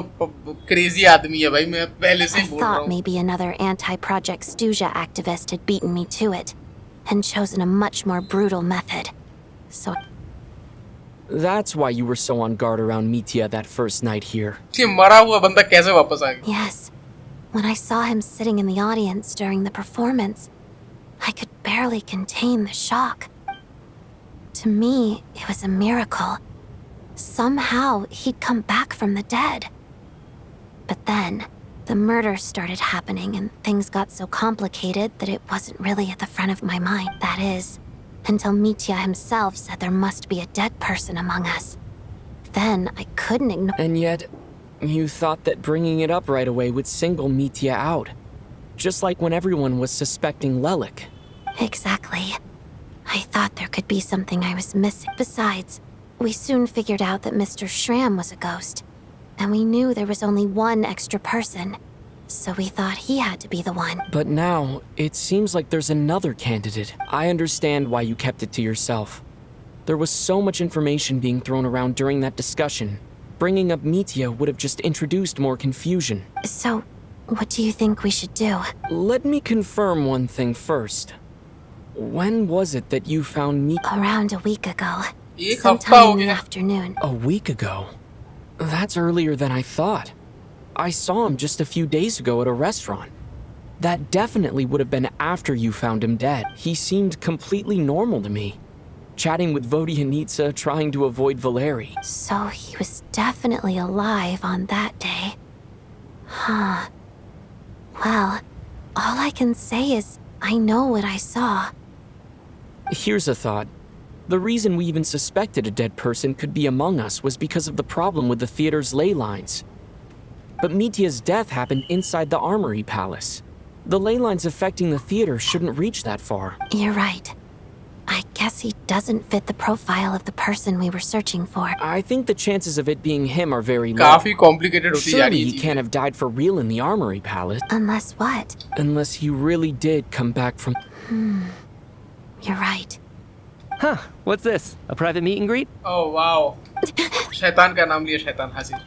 Speaker 1: crazy आदमी है भाई मैं पहले से
Speaker 5: I
Speaker 1: ही बोल रहा
Speaker 5: thought
Speaker 1: हूँ.
Speaker 5: maybe another anti-Project Stuja activist had beaten me to it and chosen a much more brutal method. So
Speaker 3: That's why you were so on guard around Mitya that first night here.
Speaker 1: कि मरा हुआ बंदा कैसे वापस आ गया?
Speaker 5: yes, when I saw him sitting in the audience during the performance, I could barely contain the shock. To me, it was a miracle. Somehow, he'd come back from the dead. But then, the murders started happening and things got so complicated that it wasn't really at the front of my mind. That is, until Mitya himself said there must be a dead person among us. Then, I couldn't ignore—
Speaker 3: And yet, you thought that bringing it up right away would single Mitya out. Just like when everyone was suspecting Lelik.
Speaker 5: Exactly. I thought there could be something I was missing. Besides, we soon figured out that Mr. Shram was a ghost, and we knew there was only one extra person, so we thought he had to be the one.
Speaker 3: But now, it seems like there's another candidate. I understand why you kept it to yourself. There was so much information being thrown around during that discussion. Bringing up Mitya would have just introduced more confusion.
Speaker 5: So, what do you think we should do?
Speaker 3: Let me confirm one thing first. When was it that you found Mitya?
Speaker 5: Around a week ago.
Speaker 1: एक हफ्ता
Speaker 5: Sometime
Speaker 1: हो
Speaker 5: in the
Speaker 1: गया.
Speaker 5: afternoon.
Speaker 3: A week ago? That's earlier than I thought. I saw him just a few days ago at a restaurant. That definitely would have been after you found him dead. He seemed completely normal to me. Chatting with Vodyanitsa, trying to avoid Valeri.
Speaker 5: So he was definitely alive on that day. Huh. Well, all I can say is I know what I saw.
Speaker 3: Here's a thought. The reason we even suspected a dead person could be among us was because of the problem with the theater's ley lines. But Mitya's death happened inside the Armory Palace. The ley lines affecting the theater shouldn't reach that far.
Speaker 5: You're right. I guess he doesn't fit the profile of the person we were searching for.
Speaker 3: I think the chances of it being him are very low.
Speaker 1: काफी complicated होती जा
Speaker 3: Surely
Speaker 1: रही है
Speaker 3: he
Speaker 1: चीजें.
Speaker 3: can't have died for real in the Armory Palace.
Speaker 5: Unless what?
Speaker 3: Unless he really did come back from...
Speaker 5: You're right.
Speaker 8: Huh, what's this? A private meet and greet?
Speaker 1: Oh wow. शैतान का नाम लिया शैतान हाजिर.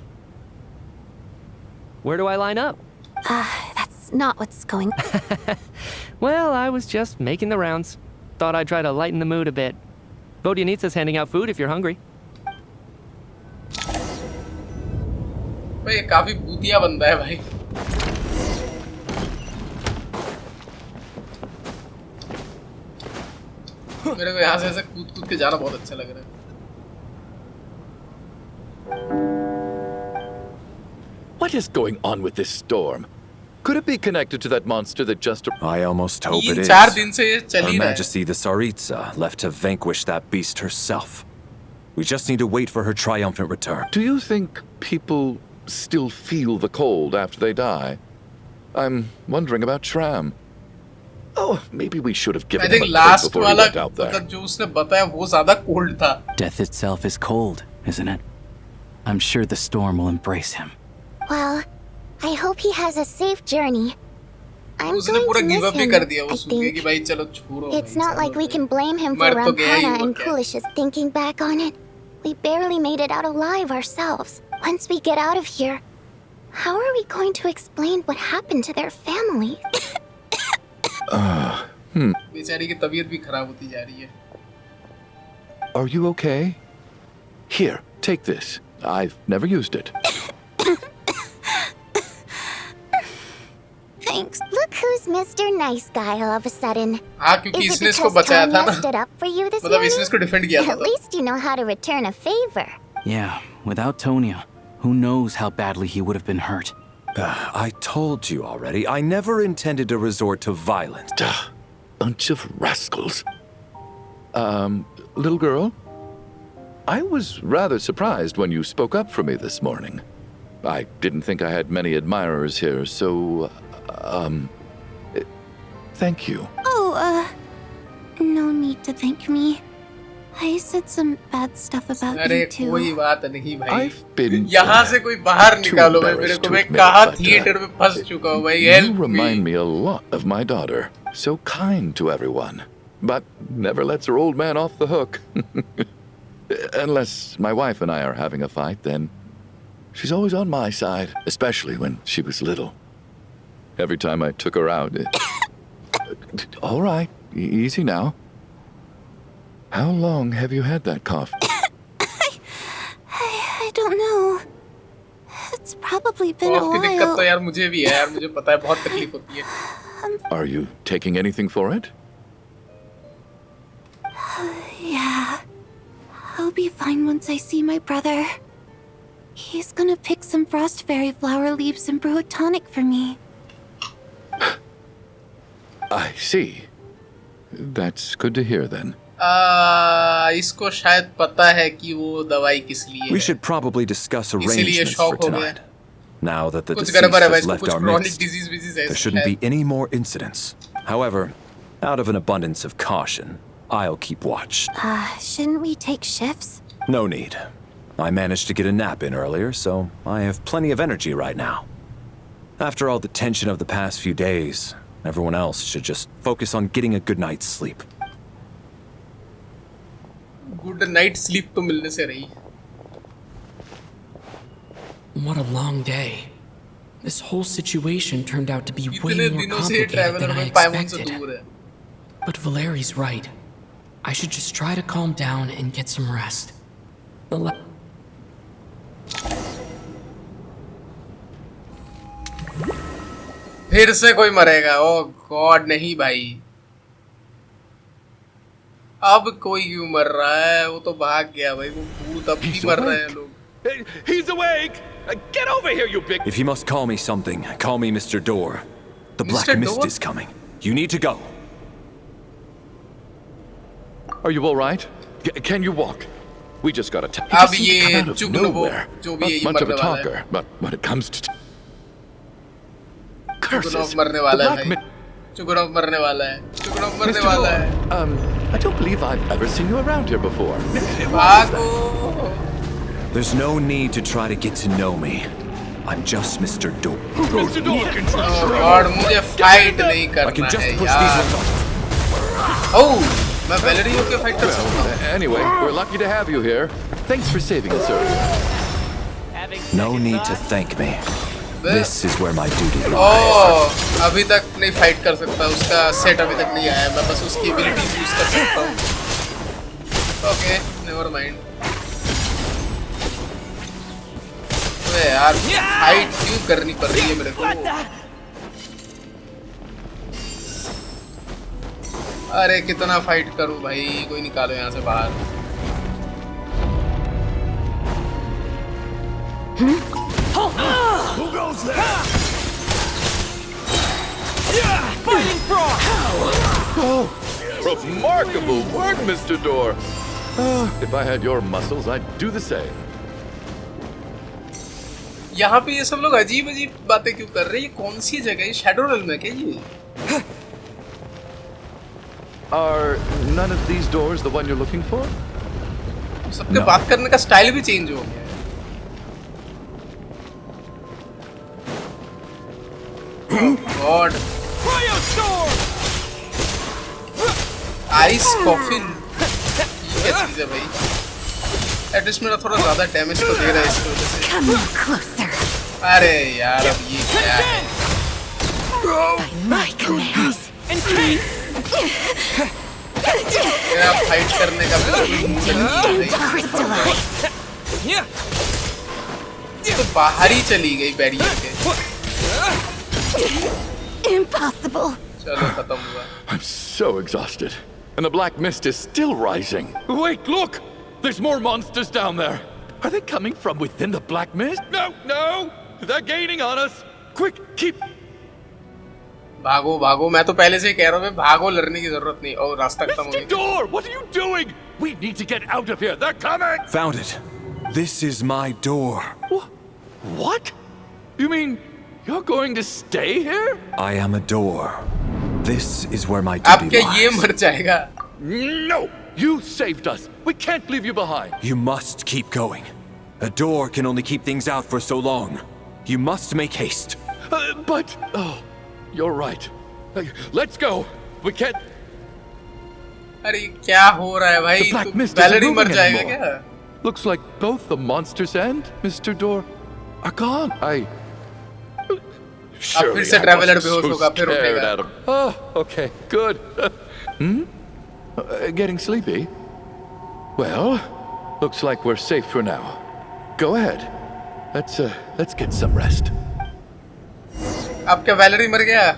Speaker 8: Where do I line up?
Speaker 5: That's not what's going—
Speaker 8: Well, I was just making the rounds. Thought I'd try to lighten the mood a bit. Vodyanitsa's handing out food if you're hungry.
Speaker 1: भाई ये काफी भूतिया बंदा है भाई. मेरे को यहाँ से ऐसे कूद के जाना बहुत अच्छा लग रहा है.
Speaker 6: What is going on with this storm? Could it be connected to that monster that just...
Speaker 7: I almost hope it is.
Speaker 1: 3-4 दिन से ये चल
Speaker 7: Her
Speaker 1: ही रहा है.
Speaker 7: Majesty the Tsaritsa left to vanquish that beast herself. We just need to wait for her triumphant return.
Speaker 6: Do you think people still feel the cold after they die? I'm wondering about Shram. Oh, maybe we should have
Speaker 1: I
Speaker 6: given him
Speaker 1: think
Speaker 6: a break
Speaker 1: last
Speaker 6: before he
Speaker 1: वाला
Speaker 6: went out there.
Speaker 1: मतलब जो उसने बताया वो ज़्यादा cold था.
Speaker 4: Death itself is cold, isn't it? I'm sure the storm will embrace him.
Speaker 13: Well, I hope he has a safe journey. I'm
Speaker 1: उसने
Speaker 13: going
Speaker 1: पूरा
Speaker 13: to
Speaker 1: give
Speaker 13: miss
Speaker 1: up he
Speaker 13: him,
Speaker 1: कर दिया वो
Speaker 13: I
Speaker 1: सुन के कि
Speaker 13: think.
Speaker 1: भाई चलो छोड़ो.
Speaker 13: It's not like we can blame him for
Speaker 1: मर तो गया ही
Speaker 13: Rampana
Speaker 1: वो
Speaker 13: and
Speaker 1: क्या.
Speaker 13: Kulish's thinking back on it. We barely made it out alive ourselves. Once we get out of here, how are we going to explain what happened to their family?
Speaker 1: बेचारी की तबीयत भी खराब होती जा रही है.
Speaker 6: Are you okay? Here, take this. I've never used it.
Speaker 13: Thanks. Look who's Mr. Nice Guy all of a sudden.
Speaker 1: हाँ क्योंकि
Speaker 13: Is it
Speaker 1: इसने इसको
Speaker 13: because
Speaker 1: बचाया
Speaker 13: Tom
Speaker 1: था ना.
Speaker 13: messed it up for you this
Speaker 1: मतलब इसने
Speaker 13: morning?
Speaker 1: इसको defend किया था
Speaker 13: At least you know how to return a favor.
Speaker 4: Yeah, without Tonya, Who knows how badly he would have been hurt.
Speaker 7: I told you already, I never intended to resort to violence.
Speaker 6: Bunch of rascals. Little girl? I was rather surprised when you spoke up for me this morning. I didn't think I had many admirers here, so, thank you.
Speaker 5: Oh, no need to thank me. I said some bad stuff about
Speaker 1: अरे
Speaker 5: you too.
Speaker 1: कोई बात नहीं भाई.
Speaker 6: I've been
Speaker 1: यहाँ से कोई बाहर निकालो भाई मेरे को. मैं कहाँ थिएटर में फंस चुका हूँ भाई.
Speaker 6: You remind me a lot of my daughter. So kind to everyone, but never lets her old man off the hook. Unless my wife and I are having a fight, then she's always on my side, especially when she was little. Every time I took her out. All right, easy now. How long have you had that cough?
Speaker 5: I don't know. It's probably been a
Speaker 1: की दिक्कत तो
Speaker 5: while.
Speaker 1: यार मुझे भी है यार. मुझे पता है बहुत तकलीफ होती है.
Speaker 6: Are you taking anything for it?
Speaker 5: Yeah. I'll be fine once I see my brother. He's gonna pick some frost fairy flower leaves and brew a tonic for me.
Speaker 6: I see. That's good to hear then.
Speaker 1: इसको शायद पता है कि वो दवाई किस लिए है.
Speaker 7: We should probably discuss
Speaker 1: इसीलिए
Speaker 7: arrangements
Speaker 1: शौक
Speaker 7: for
Speaker 1: हो गया.
Speaker 7: tonight. Now that the
Speaker 1: कुछ
Speaker 7: deceased
Speaker 1: गड़बड़ है भाई.
Speaker 7: has
Speaker 1: इसको
Speaker 7: left
Speaker 1: कुछ
Speaker 7: our
Speaker 1: chronic
Speaker 7: midst,
Speaker 1: disease है.
Speaker 7: there shouldn't be any more incidents. However, out of an abundance of caution, I'll keep watch.
Speaker 5: Shouldn't we take shifts?
Speaker 7: No need. I managed to get a nap in earlier, so I have plenty of energy right now. After all the tension of the past few days, everyone else should just focus on getting a good night's sleep.
Speaker 1: Good night sleep तो मिलने से रही.
Speaker 3: What a long day. This whole situation turned out to be way
Speaker 1: इतने
Speaker 3: more
Speaker 1: दिनों से ये
Speaker 3: complicated
Speaker 1: traveler
Speaker 3: than I
Speaker 1: में पाइमोन से
Speaker 3: expected.
Speaker 1: दूर है.
Speaker 3: But Valeri's right. I should just try to calm down and get some rest.
Speaker 1: फिर से कोई मरेगा. ओह गॉड नहीं भाई. अब कोई क्यों मर रहा है? वो तो भाग गया भाई. वो भूत अब भी मर रहे हैं लोग.
Speaker 6: He's awake! Get over here, you big...
Speaker 7: If you must call me something, call me Mr. Door. The Black
Speaker 1: Mr.
Speaker 7: Mist
Speaker 1: Door?
Speaker 7: is coming. You need to go.
Speaker 6: Are you all right? Can you walk? We just got attacked.
Speaker 1: अब
Speaker 6: He
Speaker 1: ये
Speaker 6: just come out of
Speaker 1: चुगलो वो
Speaker 6: nowhere.
Speaker 1: जो भी ये
Speaker 6: Not much of
Speaker 1: मरने
Speaker 6: a
Speaker 1: वाला है.
Speaker 6: talker, but when it comes to
Speaker 1: चुगलो
Speaker 6: curses,
Speaker 1: मरने
Speaker 6: the
Speaker 1: वाला है
Speaker 6: Black
Speaker 1: भाई.
Speaker 6: Mist...
Speaker 1: चुगलो मरने वाला है. चुगलो मरने
Speaker 6: Mr.
Speaker 1: वाला है.
Speaker 6: Door, I don't believe I've ever seen you around here before.
Speaker 1: भागो.
Speaker 7: There's no need to try to get to know me. I'm just Mr. Door.
Speaker 6: Mr. Door can trust
Speaker 1: Oh God, मुझे fight नहीं
Speaker 7: I
Speaker 1: करना
Speaker 7: can just
Speaker 1: है
Speaker 7: push these
Speaker 1: यार.
Speaker 7: ones off.
Speaker 1: Oh, मैं Valerie होके fight कर सकता हूँ.
Speaker 6: Anyway, we're lucky to have you here. Thanks for saving us earlier.
Speaker 7: No need to thank me. This is where my duty lies.
Speaker 1: Oh, अभी तक नहीं fight कर सकता. उसका सेट अभी तक नहीं आया. मैं बस उसकी एबिलिटीज यूज कर सकता हूँ. Okay, never mind. अबे यार फाइट क्यों करनी पड़ रही है मेरे को? अरे कितना फाइट करूं भाई. कोई निकालो यहाँ से बाहर.
Speaker 12: Who goes there? Fighting frog!
Speaker 6: Oh, remarkable work, Mr. Door. If I had your muscles, I'd do the same.
Speaker 1: यहाँ पे ये सब लोग अजीब अजीब बातें क्यों कर रहे हैं? ये कौन सी जगह है? शैडो रेल्म है क्या ये?
Speaker 6: Are none of these doors the one you're looking for?
Speaker 1: सबके बात करने का स्टाइल भी चेंज हो गया. गॉड. Ice coffin. ये क्या चीज है भाई? एटलीस्ट मेरा थोड़ा ज्यादा डैमेज तो दे रहा है इसकी वजह से. अरे यार अब ये क्या है? मेरा फाइट करने का बिल्कुल मूड नहीं है. ये तो बाहर ही चली गई बैरियर के.
Speaker 5: Impossible.
Speaker 1: चलो खत्म हुआ.
Speaker 6: I'm so exhausted. And the black mist is still rising. Wait, look! There's more monsters down there. Are they coming from within the black mist? No, no! They're gaining on us! Quick, keep...
Speaker 1: भागो भागो, मैं तो पहले से ही कह रहा हूँ भागो, लड़ने की जरूरत नहीं। और रास्ता खत्म हो गया।
Speaker 6: Mr. Door, what are you doing? We need to get out of here. They're coming.
Speaker 7: Found it. This is my door.
Speaker 6: What? You mean you're going to stay here?
Speaker 7: I am a door. This is where my duty
Speaker 1: अब क्या ये
Speaker 7: lies.
Speaker 1: मर जाएगा?
Speaker 6: No, you saved us. We can't leave you behind.
Speaker 7: You must keep going. A door can only keep things out for so long. You must make haste.
Speaker 6: But you're right. Let's go. We can't.
Speaker 1: अरे क्या हो रहा है भाई?
Speaker 6: The black mist
Speaker 1: Valerie
Speaker 6: isn't
Speaker 1: मर
Speaker 6: moving
Speaker 1: जाएगा
Speaker 6: anymore.
Speaker 1: क्या?
Speaker 6: Looks like both the monsters and Mr. Door are gone.
Speaker 1: अब फिर से ट्रैवलर बेहोश होगा, फिर उठेगा।
Speaker 6: Oh, okay, good. Getting sleepy? Well, looks like we're safe for now. Go ahead. Let's get some rest.
Speaker 1: अब क्या वैलेरी मर गया?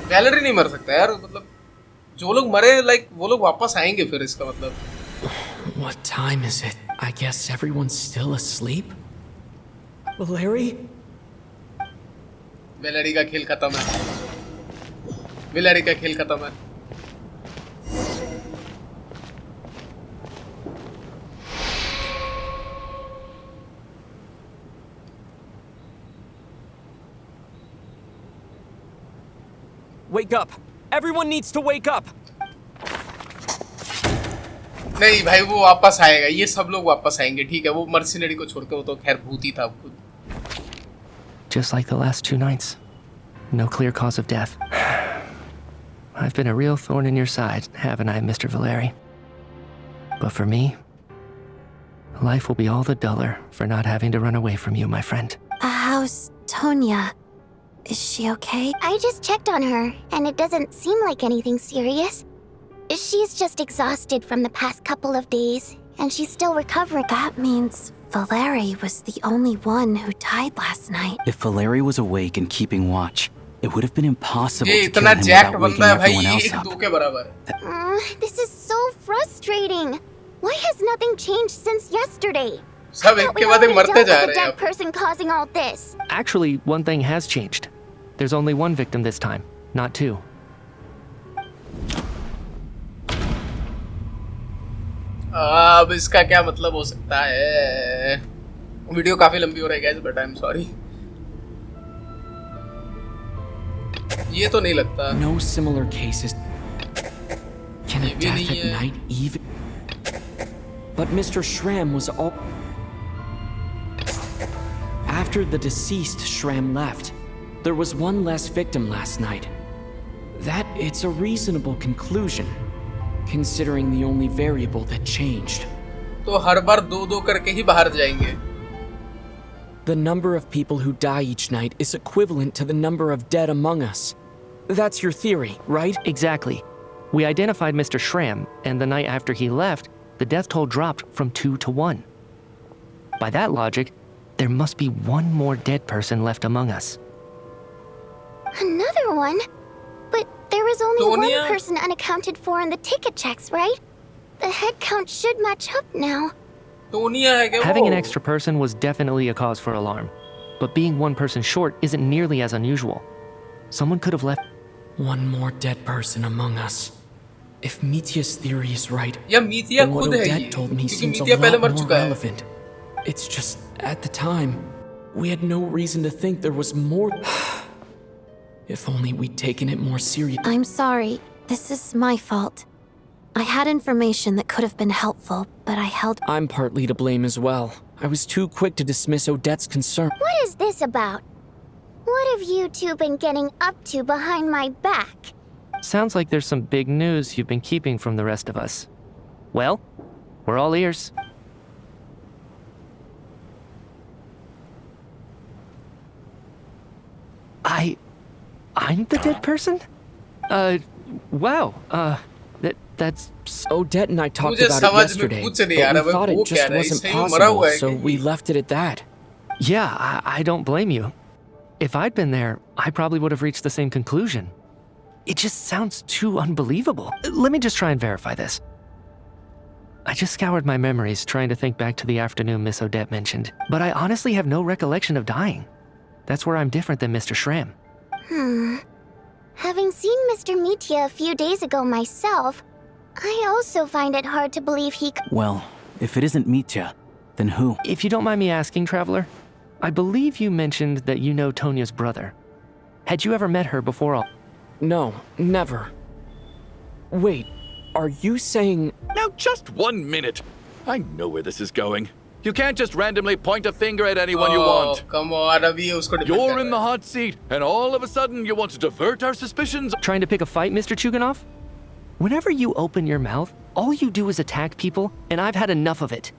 Speaker 1: वैलेरी नहीं मर सकता यार, मतलब जो लोग मरे लाइक वो लोग वापस आएंगे फिर, इसका मतलब।
Speaker 3: What time is it? I guess everyone's still asleep? Larry?
Speaker 1: Valerie का खेल खत्म है। वैलेरी का खेल खत्म है।
Speaker 3: Wake up! Everyone needs to wake up!
Speaker 1: नहीं भाई, वो वापस आएगा, ये सब लोग वापस आएंगे, ठीक है? वो मर्सिनरी को छोड़ के, वो तो खैर भूत ही था खुद।
Speaker 8: Just like the last 2 nights. No clear cause of death. I've been a real thorn in your side, haven't I, Mr. Valeri? But for me, life will be all the duller for not having to run away from you, my friend.
Speaker 5: How's Tonya? Is she okay?
Speaker 13: I just checked on her, and it doesn't seem like anything serious. She's just exhausted from the past couple of days, and she's still recovering.
Speaker 5: That means Valeri was the only one who died last night.
Speaker 4: If Valeri was awake and keeping watch, it would have been impossible
Speaker 1: ये
Speaker 4: to kill
Speaker 1: इतना
Speaker 4: him
Speaker 1: jacked
Speaker 4: without waking
Speaker 1: बंदा है भाई,
Speaker 4: everyone
Speaker 1: ये
Speaker 4: else
Speaker 1: एक
Speaker 4: up.
Speaker 1: दो के बराबर है।
Speaker 13: This is so frustrating. Why has nothing changed since yesterday?
Speaker 1: सब एक के बाद एक मरते जा
Speaker 13: The
Speaker 1: रहे हैं
Speaker 13: dead person causing all this.
Speaker 8: Actually, one thing has changed. There's only one victim this time, not 2.
Speaker 1: अब इसका क्या मतलब हो सकता है? वीडियो काफी लंबी हो रही है guys, but I am sorry. ये तो नहीं लगता।
Speaker 3: No similar cases. Can a
Speaker 1: ये भी
Speaker 3: death
Speaker 1: नहीं
Speaker 3: at
Speaker 1: है।
Speaker 3: night even? But Mr. Shram was all. After the deceased Shram left, there was one less victim last night. That it's a reasonable conclusion, considering the only variable that changed.
Speaker 1: तो हर बार 2-2 करके ही बाहर जाएंगे।
Speaker 3: The number of people who die each night is equivalent to the number of dead among us. That's your theory, right?
Speaker 8: Exactly. We identified Mr. Shram, and the night after he left, the death toll dropped from 2 to 1. By that logic, there must be one more dead person left among us.
Speaker 13: Another one? But there was only
Speaker 1: Tonya?
Speaker 13: one person unaccounted for in the ticket checks, right? The head count should match up now.
Speaker 1: Tonya है क्या वो?
Speaker 8: Having an extra person was definitely a cause for alarm, but being one person short isn't nearly as unusual. Someone could have left.
Speaker 3: One more dead person among us. If Mitya's theory is right,
Speaker 1: या मीतिया
Speaker 3: then what
Speaker 1: खुद है
Speaker 3: Odette
Speaker 1: ये,
Speaker 3: told me
Speaker 1: क्योंकि
Speaker 3: seems a
Speaker 1: मीतिया पहले
Speaker 3: lot
Speaker 1: मर
Speaker 3: more
Speaker 1: चुका है।
Speaker 3: relevant. It's just, at the time, we had no reason to think there was more. If only we'd taken it more seriously.
Speaker 5: I'm sorry. This is my fault. I had information that could have been helpful, but I held.
Speaker 3: I'm partly to blame as well. I was too quick to dismiss Odette's concern.
Speaker 13: What is this about? What have you two been getting up to behind my back?
Speaker 8: Sounds like there's some big news you've been keeping from the rest of us. Well, we're all ears. I'm the dead person? Wow. That's...
Speaker 3: Odette and I talked
Speaker 1: मुझे
Speaker 3: about it
Speaker 1: समझ में
Speaker 3: yesterday,
Speaker 1: कुछ
Speaker 3: but
Speaker 1: नहीं आ रहा,
Speaker 3: we thought
Speaker 1: वो
Speaker 3: it
Speaker 1: क्या
Speaker 3: just
Speaker 1: रहा है?
Speaker 3: wasn't
Speaker 1: इससे ही मरा हुआ
Speaker 3: possible,
Speaker 1: है
Speaker 3: so
Speaker 1: क्या
Speaker 3: we
Speaker 1: ये?
Speaker 3: left it at that.
Speaker 8: Yeah, I don't blame you. If I'd been there, I probably would have reached the same conclusion. It just sounds too unbelievable. Let me just try and verify this. I just scoured my memories trying to think back to the afternoon Miss Odette mentioned, but I honestly have no recollection of dying. That's where I'm different than Mr. Schramm.
Speaker 13: Having seen Mr. Mitya a few days ago myself, I also find it hard to believe he
Speaker 4: Well, if it isn't Mitya, then who?
Speaker 8: If you don't mind me asking, Traveler, I believe you mentioned that you know Tonya's brother. Had you ever met her before all?
Speaker 3: No, never. Wait, are you saying...
Speaker 6: Now, just 1 minute. I know where this is going. You can't just randomly point a finger at anyone you want.
Speaker 1: Come on, abhi usko depend
Speaker 6: You're
Speaker 1: kar
Speaker 6: in the hot seat, and all of a sudden you want to divert our suspicions.
Speaker 8: Trying to pick a fight, Mr. Chuganov? Whenever you open your mouth, all you do is attack people, and I've had enough of it.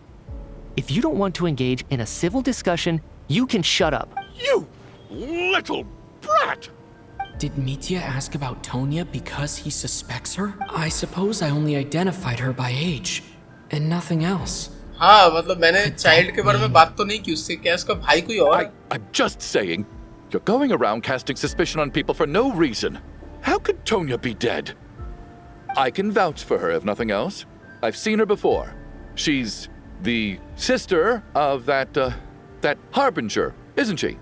Speaker 8: If you don't want to engage in a civil discussion, you can shut up.
Speaker 6: You little brat!
Speaker 3: Did Mitya ask about Tonya because he suspects her? I suppose I only identified her by age, and nothing else.
Speaker 1: हाँ मतलब मैंने child के बारे में बात तो नहीं की उससे क्या उसका भाई कोई और
Speaker 6: I'm just saying, you're going around casting suspicion on people for no reason. How could Tonya be dead? I can vouch for her if nothing else. I've seen her before. She's the sister of that harbinger, isn't she?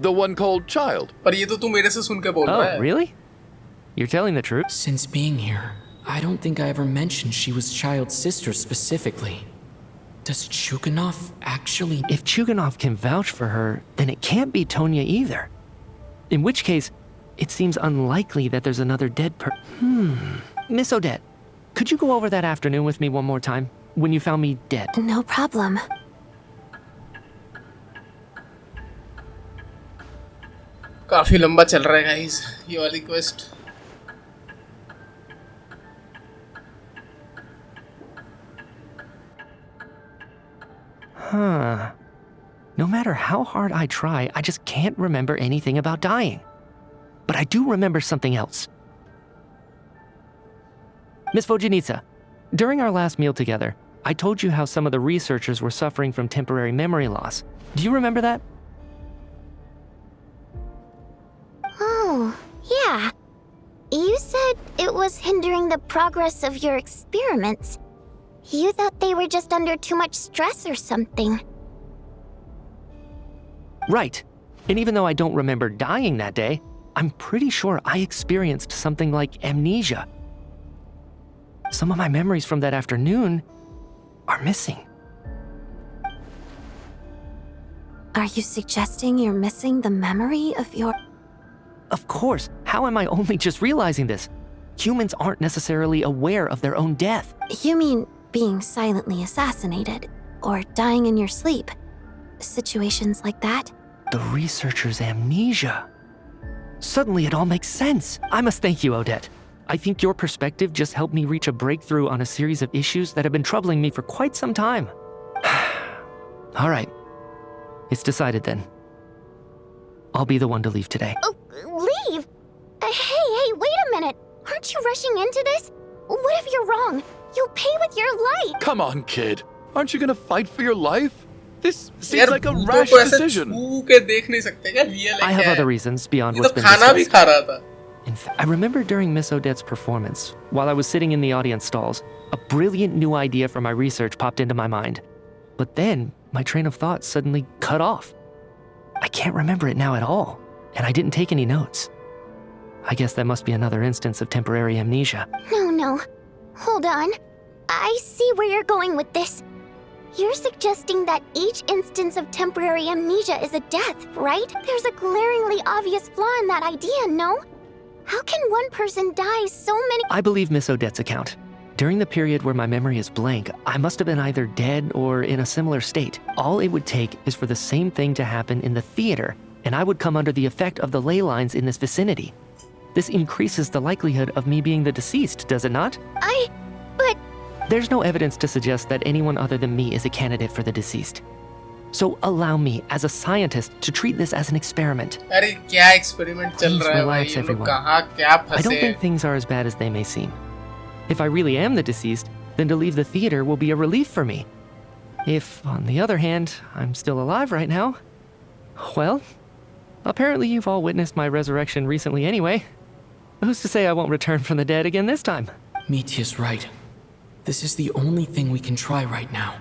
Speaker 6: The one called Child.
Speaker 1: पर ये तो तू मेरे से सुन के बोल रहा है.
Speaker 8: Oh, really? You're telling the truth?
Speaker 3: Since being here, I don't think I ever mentioned she was Child's sister specifically. Does Chuganov actually...
Speaker 8: If Chuganov can vouch for her, then it can't be Tonya either. In which case, it seems unlikely that there's another dead Miss Odette, could you go over that afternoon with me one more time? When you found me dead?
Speaker 5: No problem.
Speaker 1: काफी लंबा चल रहा है guys ये वाली quest.
Speaker 8: No matter how hard I try, I just can't remember anything about dying. But I do remember something else. Miss Vojanitsa, during our last meal together, I told you how some of the researchers were suffering from temporary memory loss. Do you remember that?
Speaker 13: Oh, yeah. You said it was hindering the progress of your experiments. You thought they were just under too much stress or something.
Speaker 8: Right. And even though I don't remember dying that day, I'm pretty sure I experienced something like amnesia. Some of my memories from that afternoon are missing.
Speaker 5: Are you suggesting you're missing the memory of your...
Speaker 8: Of course. How am I only just realizing this? Humans aren't necessarily aware of their own death.
Speaker 5: You mean being silently assassinated, or dying in your sleep? Situations like that?
Speaker 8: The researcher's amnesia. Suddenly it all makes sense. I must thank you, Odette. I think your perspective just helped me reach a breakthrough on a series of issues that have been troubling me for quite some time. All right. It's decided then. I'll be the one to leave today.
Speaker 13: Oh, leave? Hey, wait a minute. Aren't you rushing into this? What if you're wrong? You'll pay with your life.
Speaker 6: Come on, kid. Aren't you gonna fight for your life? This seems like a rash decision.
Speaker 8: I have other reasons beyond what's been discussed. In fact, I remember during Miss Odette's performance, while I was sitting in the audience stalls, a brilliant new idea for my research popped into my mind. But then, my train of thought suddenly cut off. I can't remember it now at all, and I didn't take any notes. I guess that must be another instance of temporary amnesia.
Speaker 13: No. Hold on. I see where you're going with this. You're suggesting that each instance of temporary amnesia is a death, right? There's a glaringly obvious flaw in that idea, no? How can one person die so many—
Speaker 8: I believe Miss Odette's account. During the period where my memory is blank, I must have been either dead or in a similar state. All it would take is for the same thing to happen in the theater, and I would come under the effect of the ley lines in this vicinity. This increases the likelihood of me being the deceased, does it not?
Speaker 13: But—
Speaker 8: There's no evidence to suggest that anyone other than me is a candidate for the deceased. So allow me, as a scientist, to treat this as an experiment.
Speaker 1: अरे क्या experiment चल रहा है भाई?
Speaker 8: Relax,
Speaker 1: ये लोग
Speaker 8: everyone.
Speaker 1: कहाँ क्या फंसे?
Speaker 8: I don't think things are as bad as they may seem. If I really am the deceased, then to leave the theater will be a relief for me. If, on the other hand, I'm still alive right now, well, apparently you've all witnessed my resurrection recently anyway. Who's to say I won't return from the dead again this time?
Speaker 3: Mitya's right. This is the only thing we can try right now.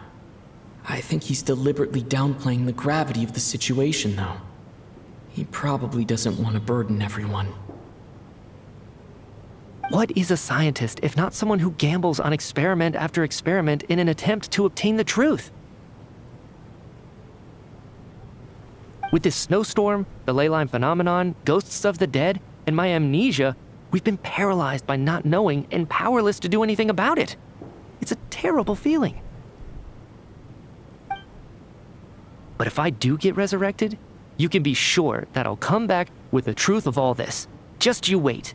Speaker 3: I think he's deliberately downplaying the gravity of the situation, though. He probably doesn't want to burden everyone.
Speaker 8: What is a scientist if not someone who gambles on experiment after experiment in an attempt to obtain the truth? With this snowstorm, the ley line phenomenon, ghosts of the dead, and my amnesia, we've been paralyzed by not knowing and powerless to do anything about it. It's a terrible feeling. But if I do get resurrected, you can be sure that I'll come back with the truth of all this. Just you wait.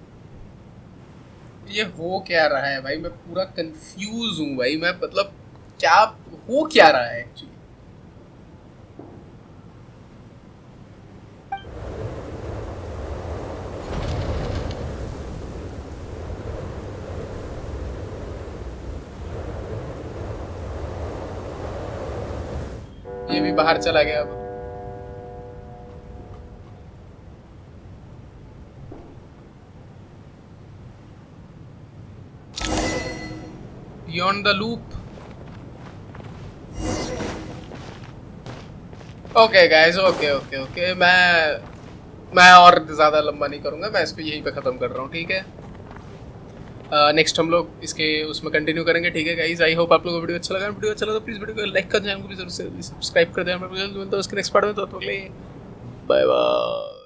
Speaker 1: ये हो क्या रहा है भाई? मैं पूरा confuse हूँ भाई। मैं मतलब क्या हो क्या रहा है एक्चुअली? ये भी बाहर चला गया अब। Beyond the loop. Okay guys, okay मैं और ज़्यादा लंबा नहीं करूँगा, मैं इसको यहीं पे ख़त्म कर रहा हूँ, ठीक है? नेक्स्ट हम लोग इसके उसमें कंटिन्यू करेंगे, ठीक है गाइस? आई होप आप लोगों को वीडियो अच्छा लगा। वीडियो अच्छा लगा तो प्लीज़ वीडियो को लाइक कर, चैनल को भी जरूर से सब्सक्राइब कर दें। मैं उसके नेक्स्ट पार्ट में तो बाय बाय।